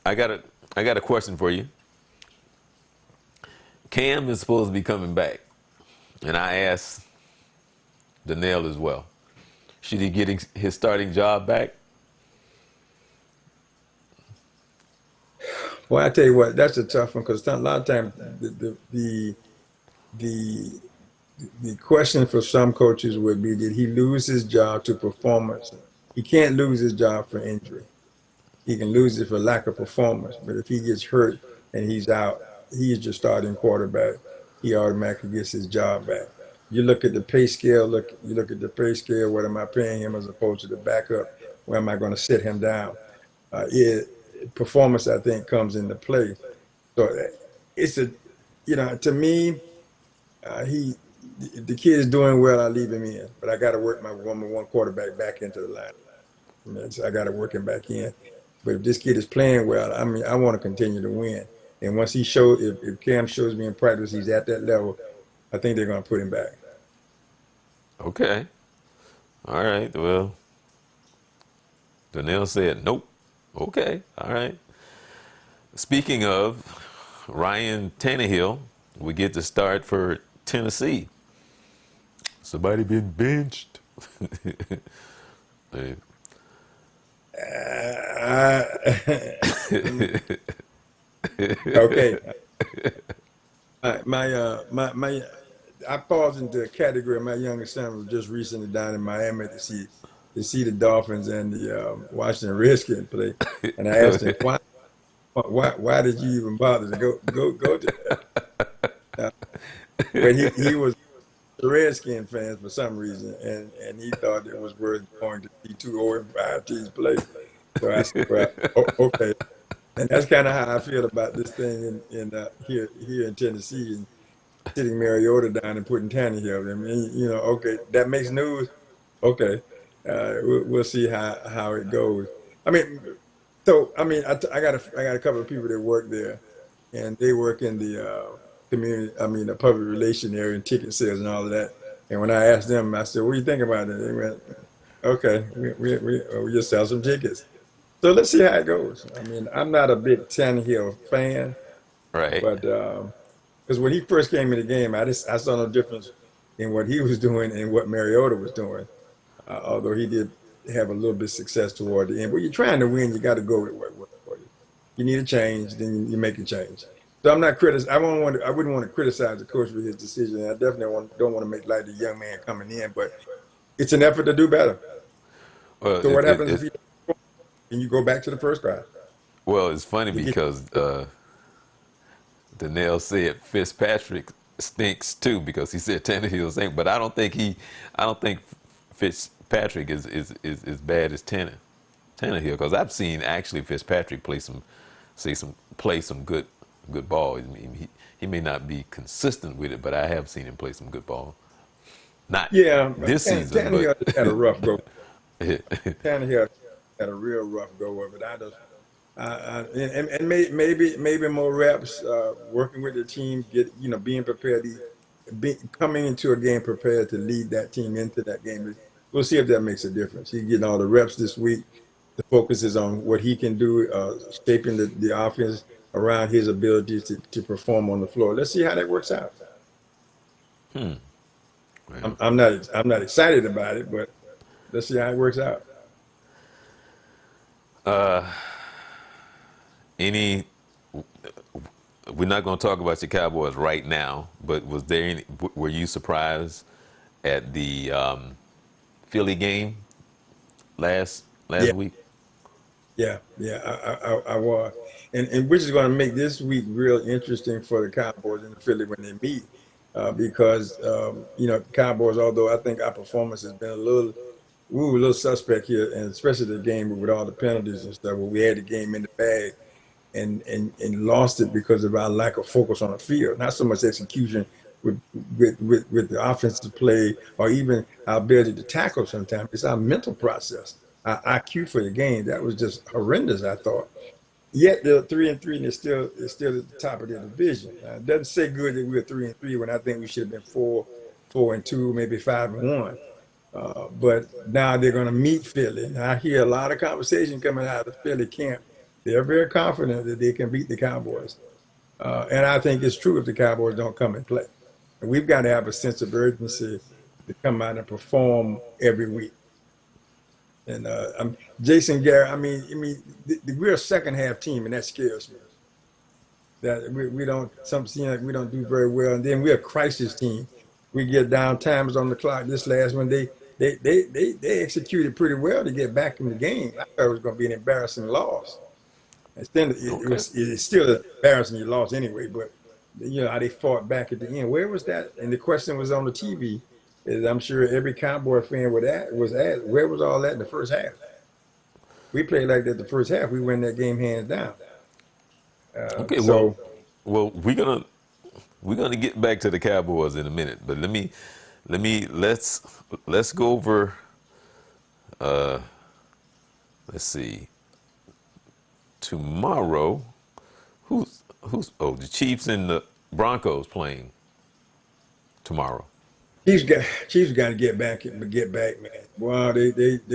I got a I got a question for you. Cam is supposed to be coming back, and I asked Donnell as well. Should he get his starting job back? Well, I tell you what, that's a tough one because a lot of times the the question for some coaches would be, did he lose his job to performance? He can't lose his job for injury. He can lose it for lack of performance. But if he gets hurt and he's out, he is your starting quarterback. He automatically gets his job back. You look at the pay scale. You look at the pay scale. What am I paying him as opposed to the backup? Where am I going to sit him down? Performance, I think, comes into play. So it's a, to me, he the kid is doing well. I leave him in, but I got to work my one quarterback back into the line. So I got to work him back in. But if this kid is playing well, I mean, I want to continue to win. And once if Cam shows me in practice he's at that level, I think they're going to put him back. Okay. All right. Well, Donnell said nope. Okay. All right. Speaking of Ryan Tannehill, we get to start for Tennessee. Somebody been benched. Hey. Okay, my I falls into a category. My youngest son was just recently down in Miami to see the Dolphins and the Washington Redskins play, and I asked him why did you even bother to go to that? But he was a Redskin fan for some reason, and he thought it was worth going to see two 0-5 teams play. So I said, well, okay. And that's kind of how I feel about this thing in here in Tennessee and sitting Mariota down and putting Tannehill. I mean, okay, that makes news. Okay, we'll see how it goes. I mean, so I mean, I got a couple of people that work there, and they work in the community. I mean, the public relation area and ticket sales and all of that. And when I asked them, I said, "What do you think about it?" They went, "Okay, we just sell some tickets." So let's see how it goes. I mean, I'm not a big Tannehill fan, Right. but because when he first came in the game, I saw no difference in what he was doing and what Mariota was doing. Although he did have a little bit of success toward the end. But you're trying to win, you got to go with what works for you. You need a change, then you make a change. So I'm not critic. I wouldn't want to criticize the coach for his decision. I definitely don't want to make light of the young man coming in, but it's an effort to do better. Well, So what happens if you and you go back to the first drive? it's funny You get because Donnell said Fitzpatrick stinks too because he said Tannehill stink, but I don't think Fitzpatrick is as bad as Tannehill because I've seen actually Fitzpatrick play some good ball. I mean, he may not be consistent with it, but I have seen him play some good ball. Not yeah, this season, but Tannehill just had a rough go. Tannehill had a real rough go of it. And maybe more reps, working with the team, being prepared, coming into a game prepared to lead that team into that game. We'll see if that makes a difference. He's getting all the reps this week. The focus is on what he can do, shaping the offense. around his ability to perform on the floor. Let's see how that works out. Well, I'm not excited about it, but let's see how it works out. any we're not going to talk about the Cowboys right now, but was there any? Were you surprised at the Philly game last Yeah, week? yeah, I was, and which is going to make this week real interesting for the Cowboys and the Philly when they meet, because Cowboys. Although I think our performance has been we were a little suspect here, and especially the game with all the penalties and stuff, where we had the game in the bag and lost it because of our lack of focus on the field. Not so much execution with the offensive play or even our ability to tackle sometimes. It's our mental process, our IQ for the game. That was just horrendous, I thought. Yet they're 3-3 and it's still at the top of their division. It doesn't say good that we're 3-3 when I think we should have been 4-2, maybe 5-1. But now they're going to meet Philly. And I hear a lot of conversation coming out of the Philly camp. They're very confident that they can beat the Cowboys. And I think it's true if the Cowboys don't come and play. And we've got to have a sense of urgency to come out and perform every week. And Jason Garrett, we're a second half team, and that scares me. That we don't some seem like we don't do very well, and then we're a crisis team. We get down times on the clock. This last one, they executed pretty well to get back in the game. I thought it was going to be an embarrassing loss. And then Okay. it's still embarrassing you lost anyway, but you know how they fought back at the end. Where was that? And the question was on the TV. Is I'm sure every Cowboy fan was asked, where was all that in the first half? We played like that the first half. We win that game hands down. Okay. Well, So we're gonna get back to the Cowboys in a minute, but let's go over. Let's see. Tomorrow, the Chiefs and the Broncos playing tomorrow. Chiefs got to get back, man. Wow, they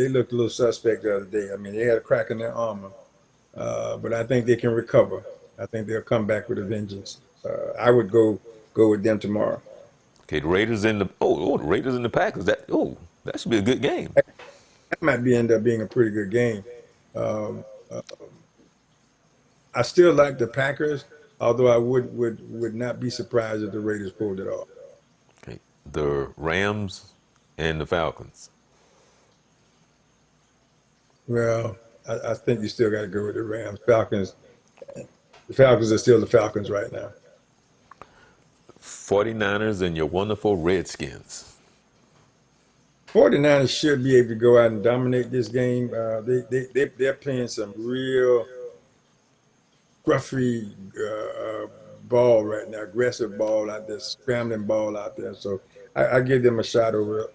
looked a little suspect the other day. I mean, they had a crack in their armor, but I think they can recover. I think they'll come back with a vengeance. I would go with them tomorrow. Okay, the Raiders and the Raiders and the Packers. That should be a good game. That might be end up being a pretty good game. Um, I still like the Packers, although I would not be surprised if the Raiders pulled it off. Okay, the Rams and the Falcons. Well, I think you still got to go with the Rams. Falcons. The Falcons are still the Falcons right now. 49ers and your wonderful Redskins. 49ers should be able to go out and dominate this game. They're playing some real scruffy ball right now, aggressive ball out there, scrambling ball out there. So I give them a shot over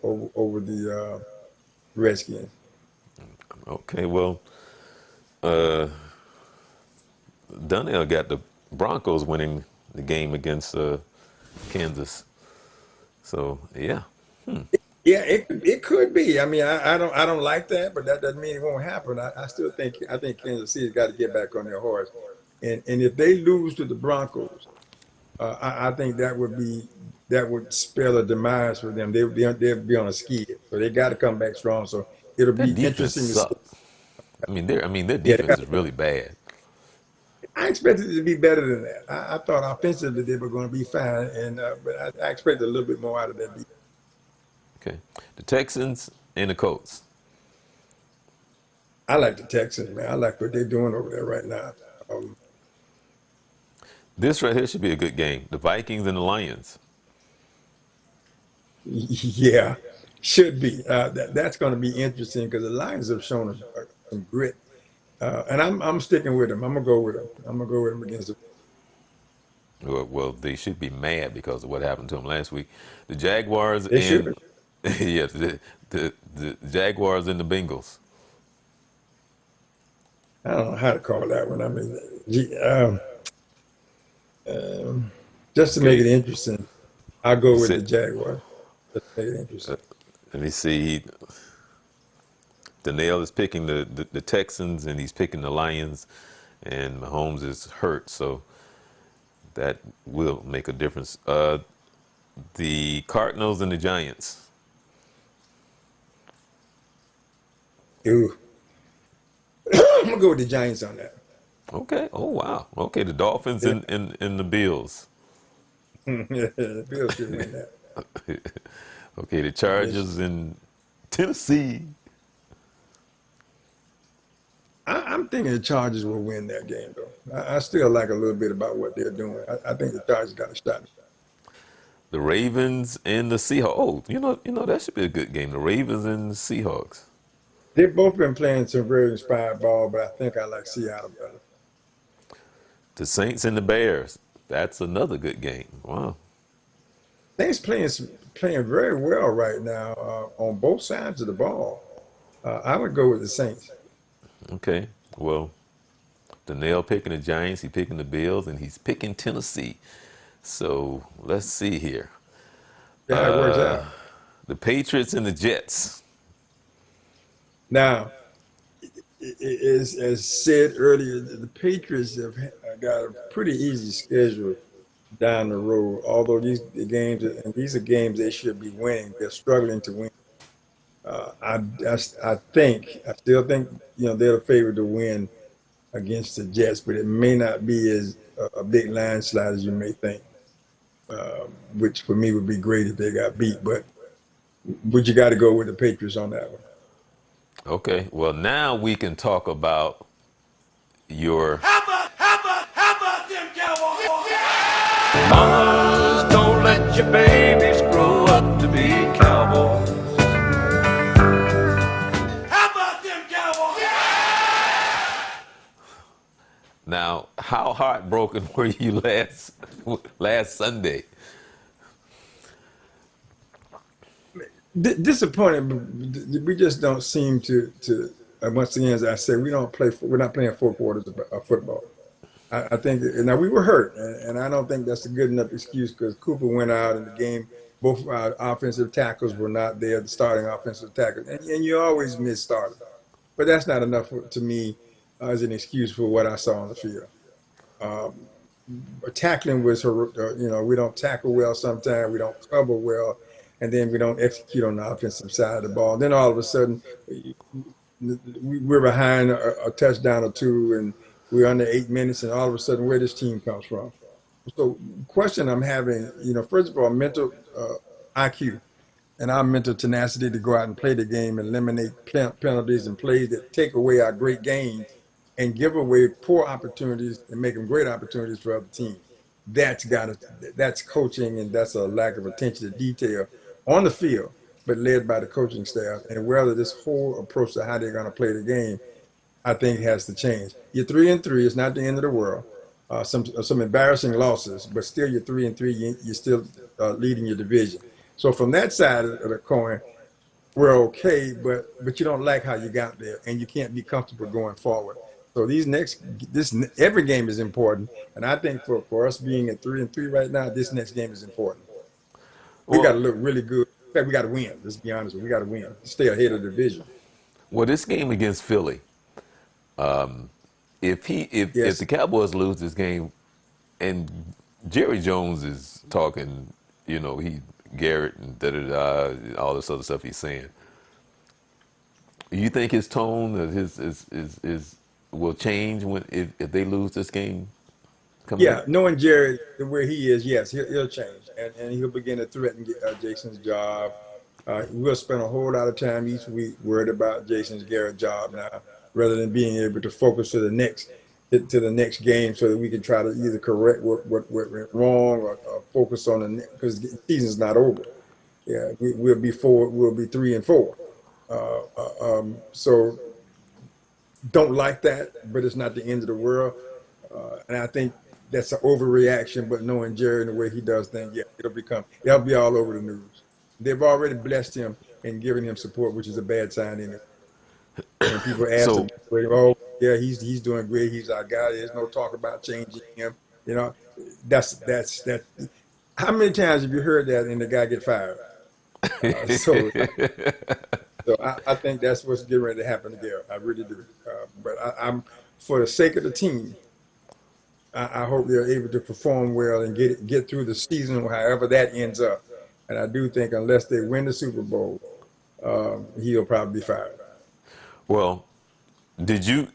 the Redskins. Okay, well, uh, Donnell got the Broncos winning the game against Kansas. So yeah, Yeah, it could be. I mean, I don't like that, but that doesn't mean it won't happen. I think Kansas City's got to get back on their horse, and if they lose to the Broncos, I think that would spell a demise for them. They'll be on a skid, so they got to come back strong. So it'll their be defense interesting to see. sucks. Their Yeah, defense is really bad. I expected it to be better than that. I thought offensively they were going to be fine, and but I expected a little bit more out of that defense. Okay, the Texans and the Colts. I like the Texans, man. I like what they're doing over there right now. Um, This right here should be a good game. The Vikings and the Lions. Yeah, should be. That's going to be interesting because the Lions have shown some grit, and I'm sticking with them. I'm gonna go with them. I'm gonna go with them against them. Well, they should be mad because of what happened to them last week. The Jaguars They and should. yes, the Jaguars and the Bengals. I don't know how to call that one. I mean, um, just to make it Okay, interesting, I'll go with the sit. Jaguars. Just to make it interesting. Let me see. Danielle is picking the Texans and he's picking the Lions. and Mahomes is hurt, so that will make a difference. The Cardinals and the Giants. Ooh, I'm gonna go with the Giants on that. Okay. Oh wow. Okay. The Dolphins Yeah, and the Bills. the Bills should win that. Okay. The Yes. Chargers and Tennessee. I'm thinking the Chargers will win that game, though. I still like a little bit about what they're doing. I think the Chargers got a shot. The Ravens and the Seahawks. Oh, that should be a good game. The Ravens and the Seahawks. They've both been playing some very inspired ball, but I think I like Seattle better. The Saints and the Bears. That's another good game. Wow. Saints playing very well right now on both sides of the ball. I would go with the Saints. Okay. Well, Danielle picking the Giants, he picking the Bills, and he's picking Tennessee. So let's see here. See how it works out. The Patriots and the Jets. Now, as said earlier, the Patriots have got a pretty easy schedule down the road. Although these are games they should be winning, they're struggling to win. I still think they're the favorite to win against the Jets, but it may not be as a big landslide as you may think. Which for me would be great if they got beat, but you got to go with the Patriots on that one. Okay. Well, now we can talk about your. How about them Cowboys? Mamas, don't let your babies grow up to be cowboys. How about them Cowboys? Now, how heartbroken were you last Sunday? Disappointed. We just don't seem to. Once again, as I said, we're not playing 4 quarters of football. I think now we were hurt, and I don't think that's a good enough excuse because Cooper went out in the game. Both our offensive tackles were not there, the starting offensive tackles, and you always miss starters. But that's not enough to me as an excuse for what I saw on the field. Um, Tackling was, we don't tackle well sometimes, we don't cover well, and then we don't execute on the offensive side of the ball. Then all of a sudden, we're behind a touchdown or two, and we're under 8 minutes, and all of a sudden, where this team comes from. So, question I'm having, first of all, mental IQ and our mental tenacity to go out and play the game and eliminate penalties and plays that take away our great gains and give away poor opportunities and make them great opportunities for other teams. That's coaching, and that's a lack of attention to detail on the field, but led by the coaching staff. And whether this whole approach to how they're going to play the game, I think has to change. You're 3-3. It's not the end of the world. Some embarrassing losses, but still you're 3-3. You're still leading your division. So from that side of the coin, we're okay, but you don't like how you got there, and you can't be comfortable going forward. So this every game is important, and I think for us being at 3-3 right now, this next game is important. We got to Well, look really good. In fact, we got to win. Let's be honest. We got to win. Stay ahead of the division. this game against Philly. If Yes. the Cowboys lose this game, and Jerry Jones is talking, he Garrett and da da da, all this other stuff he's saying. You think his tone, his will change if they lose this game coming up? Yeah, knowing Jared where he is, yes, he'll change, and he'll begin to threaten Jason's job. We'll spend a whole lot of time each week worried about Jason's Garrett job now, rather than being able to focus to the next game, so that we can try to either correct what went wrong or focus on because the season's not over. Yeah, we'll be 3-4. So don't like that, but it's not the end of the world. And I think that's an overreaction, but knowing Jerry and the way he does things, yeah, it'll be all over the news. They've already blessed him and given him support, which is a bad sign in it. When people ask So him, oh, yeah, he's doing great. He's our guy. There's no talk about changing him. You know, that's. How many times have you heard that and the guy get fired? So I think that's what's getting ready to happen to Garrett. I really do. But I'm for the sake of the team, I hope they're able to perform well and get through the season, however that ends up. And I do think unless they win the Super Bowl, he'll probably be fired. Well, did you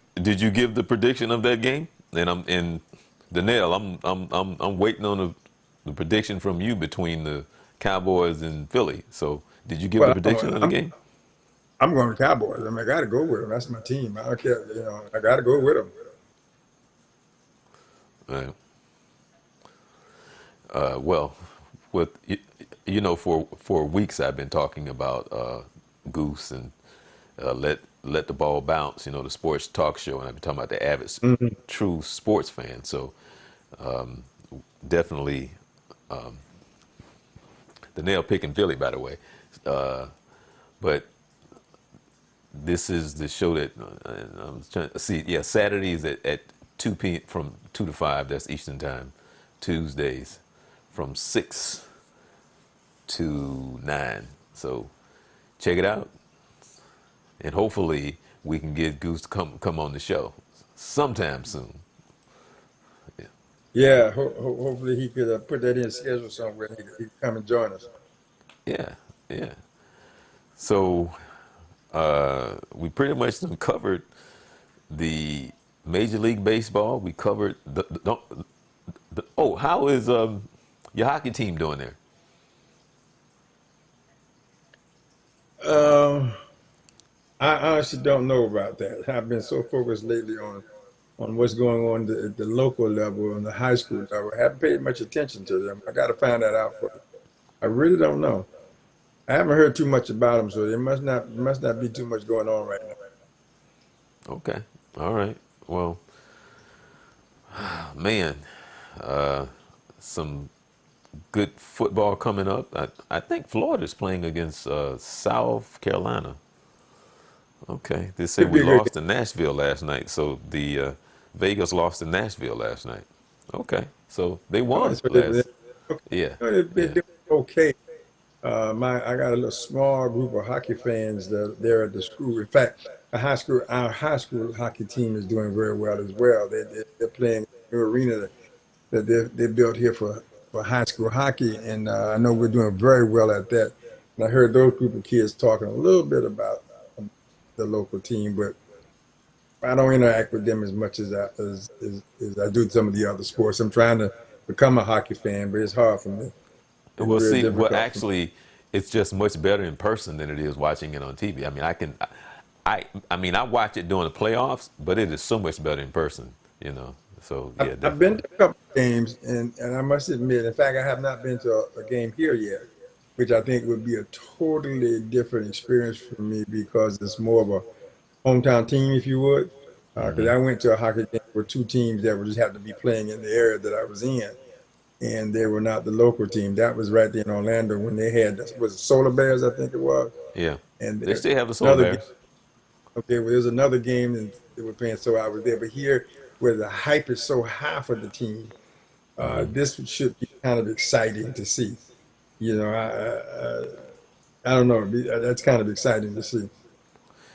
give the prediction of that game? And Danielle, I'm waiting on the prediction from you between the Cowboys and Philly. So did you give the Well, prediction of the game? I'm going to Cowboys. I mean, I got to go with them. That's my team. I don't care. I got to go with them. Right. Well, with for weeks I've been talking about Goose and let the ball bounce. The sports talk show, and I've been talking about the avid, Mhm. true sports fan. So definitely the nail picking Philly, by the way. But this is the show that I'm trying to see. Yeah, Saturdays at 2 p.m. from 2 to 5. That's Eastern time. Tuesdays from 6 to 9. So check it out, and hopefully we can get Goose to come on the show sometime soon. Yeah, Yeah, hopefully he could put that in his schedule somewhere. He could come and join us. yeah, yeah. So we pretty much done covered the Major League Baseball. We covered oh, how is your hockey team doing there? Um, I honestly don't know about that. I've been so focused lately on what's going on at the local level and the high school level. I haven't paid much attention to them. I got to find that out for you. I really don't know. I haven't heard too much about them, so there must not be too much going on right now. Okay, all right. Well, man, uh, some good football coming up. I think Florida's playing against South Carolina. Okay, they say Could be we a good game. lost to Nashville last night. So the Vegas lost to Nashville last night. Okay, so they All right, won so last. okay. Yeah, They've been yeah. doing okay. I got a little small group of hockey fans that there at the school. In fact, our high school hockey team is doing very well as well. They're playing in a new arena that they built here for high school hockey, and I know we're doing very well at that. And I heard those group of kids talking a little bit about the local team, but I don't interact with them as much as I do some of the other sports. I'm trying to become a hockey fan, but it's hard for me. It's Well, very see, well, difficult for me. actually, it's just much better in person than it is watching it on TV. I mean, I mean, I watch it during the playoffs, but it is so much better in person. So yeah, I've been definitely. to a couple of games, and I must admit, in fact, I have not been to a game here yet, which I think would be a totally different experience for me because it's more of a hometown team, if you would. Because I went to a hockey game with two teams that would just have to be playing in the area that I was in, and they were not the local team. That was right there in Orlando when they had was it Solar Bears, I think it was, Yeah, and they there still have the Solar another game. Bears. Okay, well, there's another game and they were playing, so I was there. But here, where the hype is so high for the team, this should be kind of exciting to see. You know, I don't know. That's kind of exciting to see.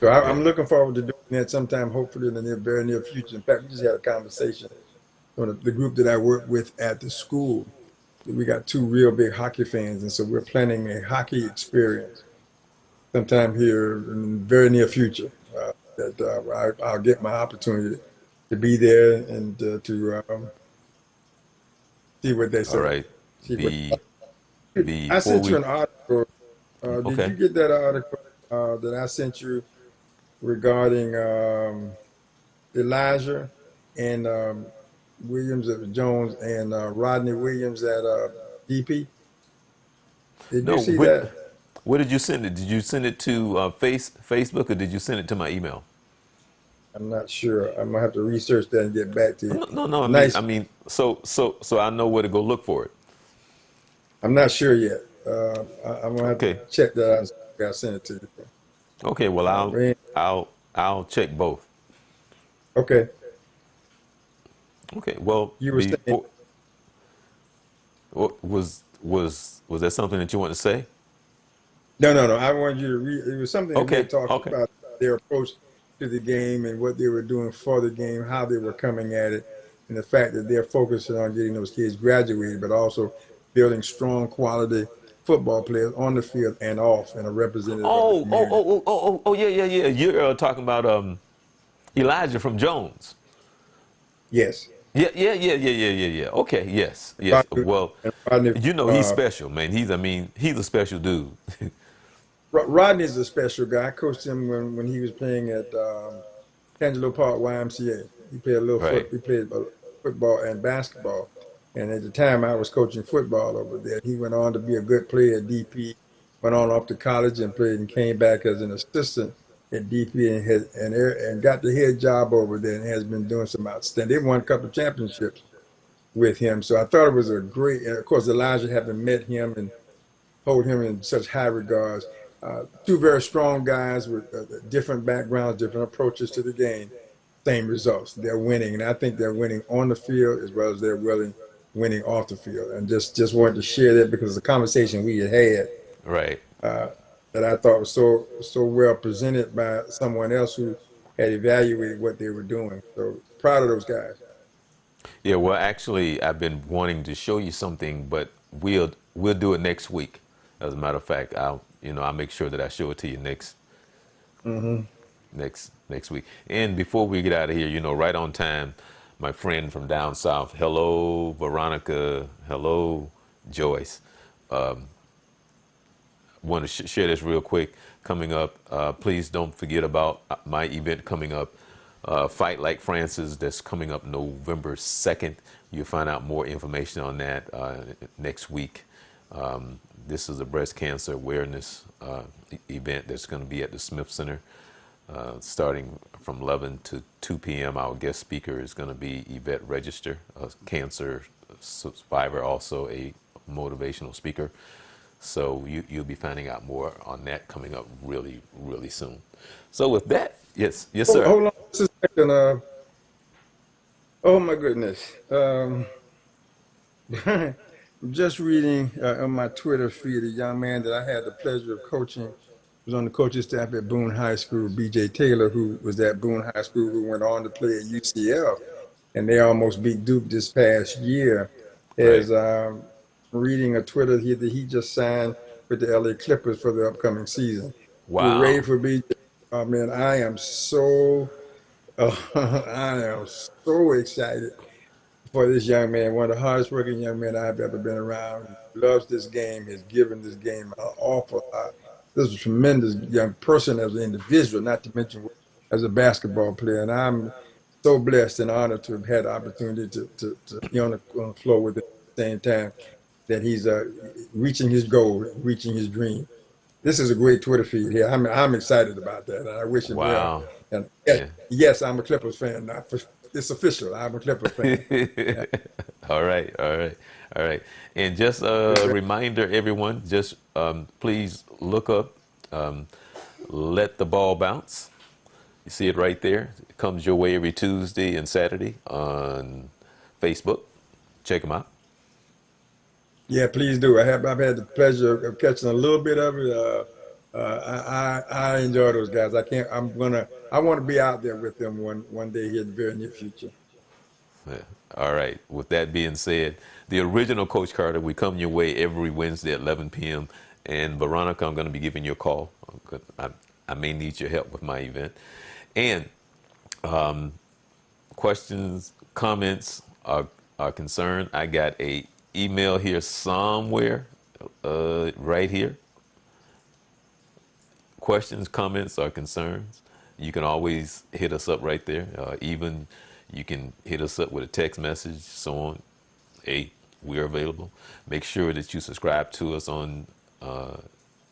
So Yeah. I'm looking forward to doing that sometime, hopefully in the very near future. In fact, we just had a conversation on the group that I work with at the school. We got two real big hockey fans, and so we're planning a hockey experience sometime here in the very near future. That I'll get my opportunity to be there and to see what they All say. right. See what Be I before sent you we. an article. Did Okay. you get that article that I sent you regarding Elijah and Williams of Jones and Rodney Williams at DP? Did you No. see that? What did you send it? Did you send it to Facebook, or did you send it to my email? I'm not sure. I'm gonna have to research that and get back to you. No, no, no. I mean, Nice. so I know where to go look for it. I'm not sure yet. I'm gonna have to Okay. check that out and see if I send it to you. Okay. Well, Man, I'll check both. okay. Okay. Well, You were saying before was that something that you want to say? no, no, no. I wanted you to read. It was something that we Okay. had talked Okay. about their approach to the game and what they were doing for the game, how they were coming at it, and the fact that they're focusing on getting those kids graduated, but also building strong quality football players on the field and off, and a representative of the community. Yeah, yeah, yeah. You're talking about Elijah from Jones. Yes. Yeah. Okay, yes, yes. Rodney, Well, and Rodney, you know he's special, man. He's a special dude. Rodney's a special guy. I coached him when he was playing at Tangelo Park YMCA. He played a little Right, he played football and basketball. And at the time, I was coaching football over there. He went on to be a good player at DP. Went on off to college and played and came back as an assistant at DP and got the head job over there and has been doing some outstanding. They won a couple of championships with him. So I thought it was a great. And of course, Elijah, having met him and hold him in such high regards. Two very strong guys with different backgrounds, different approaches to the game, same results. They're winning, and I think they're winning on the field as well as they're winning off the field. And just wanted to share that because the conversation we had right. that I thought was so well presented by someone else who had evaluated what they were doing. So proud of those guys. Yeah, well, actually, I've been wanting to show you something, but we'll do it next week. As a matter of fact, I'll make sure that I show it to you Hmm. next week. And before we get out of here, right on time, my friend from down south. Hello, Veronica. Hello, Joyce. Want to share this real quick. Coming up, please don't forget about my event coming up, Fight Like Francis. That's coming up November 2nd. You'll find out more information on that next week. This is a breast cancer awareness event that's going to be at the Smith Center starting from 11 to 2 p.m. Our guest speaker is going to be Yvette Register, a cancer survivor, also a motivational speaker. So you'll be finding out more on that coming up really, really soon. So with that, yes, sir. Hold on just a second. Oh my goodness. I'm just reading on my Twitter feed a young man that I had the pleasure of coaching, was on the coaching staff at Boone High School, B.J. Taylor, who was at Boone High School, who went on to play at UCF, and they almost beat Duke this past year. Right. Is reading a Twitter that he just signed with the LA Clippers for the upcoming season. We're ready Wow. for B.J. Oh man, I am so I am so excited for this young man, one of the hardest working young men I've ever been around. He loves this game, has given this game an awful lot. This is a tremendous young person as an individual, not to mention as a basketball player. And I'm so blessed and honored to have had the opportunity to be on the floor with him at the same time that he's reaching his goal, reaching his dream. This is a great Twitter feed here. I'm excited about that, and I wish him well. Wow. And Yeah. yes, I'm a Clippers fan. Not for, it's official. I'm a Clippers fan. Yeah. All right, all right, all right. And just a reminder, everyone, just please look up Let the Ball Bounce. You see it right there. It comes your way every Tuesday and Saturday on Facebook. Check them out. Yeah, please do. I've had the pleasure of catching a little bit of it. I enjoy those guys. I want to be out there with them one day here in the very near future. Yeah. All right. With that being said, the original Coach Carter, we come your way every Wednesday at 11 p.m. And Veronica, I'm going to be giving you a call. I may need your help with my event. And questions, comments, are concerned. I got a email here somewhere, right here. Questions, comments, or concerns, you can always hit us up right there. Even you can hit us up with a text message, so on. Hey, we're available. Make sure that you subscribe to us on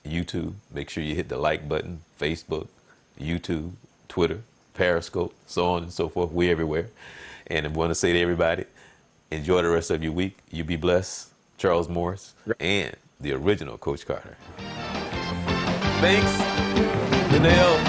YouTube. Make sure you hit the like button, Facebook, YouTube, Twitter, Periscope, so on and so forth. We're everywhere. And I want to say to everybody, enjoy the rest of your week. You be blessed. Charles Morris and the original Coach Carter. Thanks, Janelle.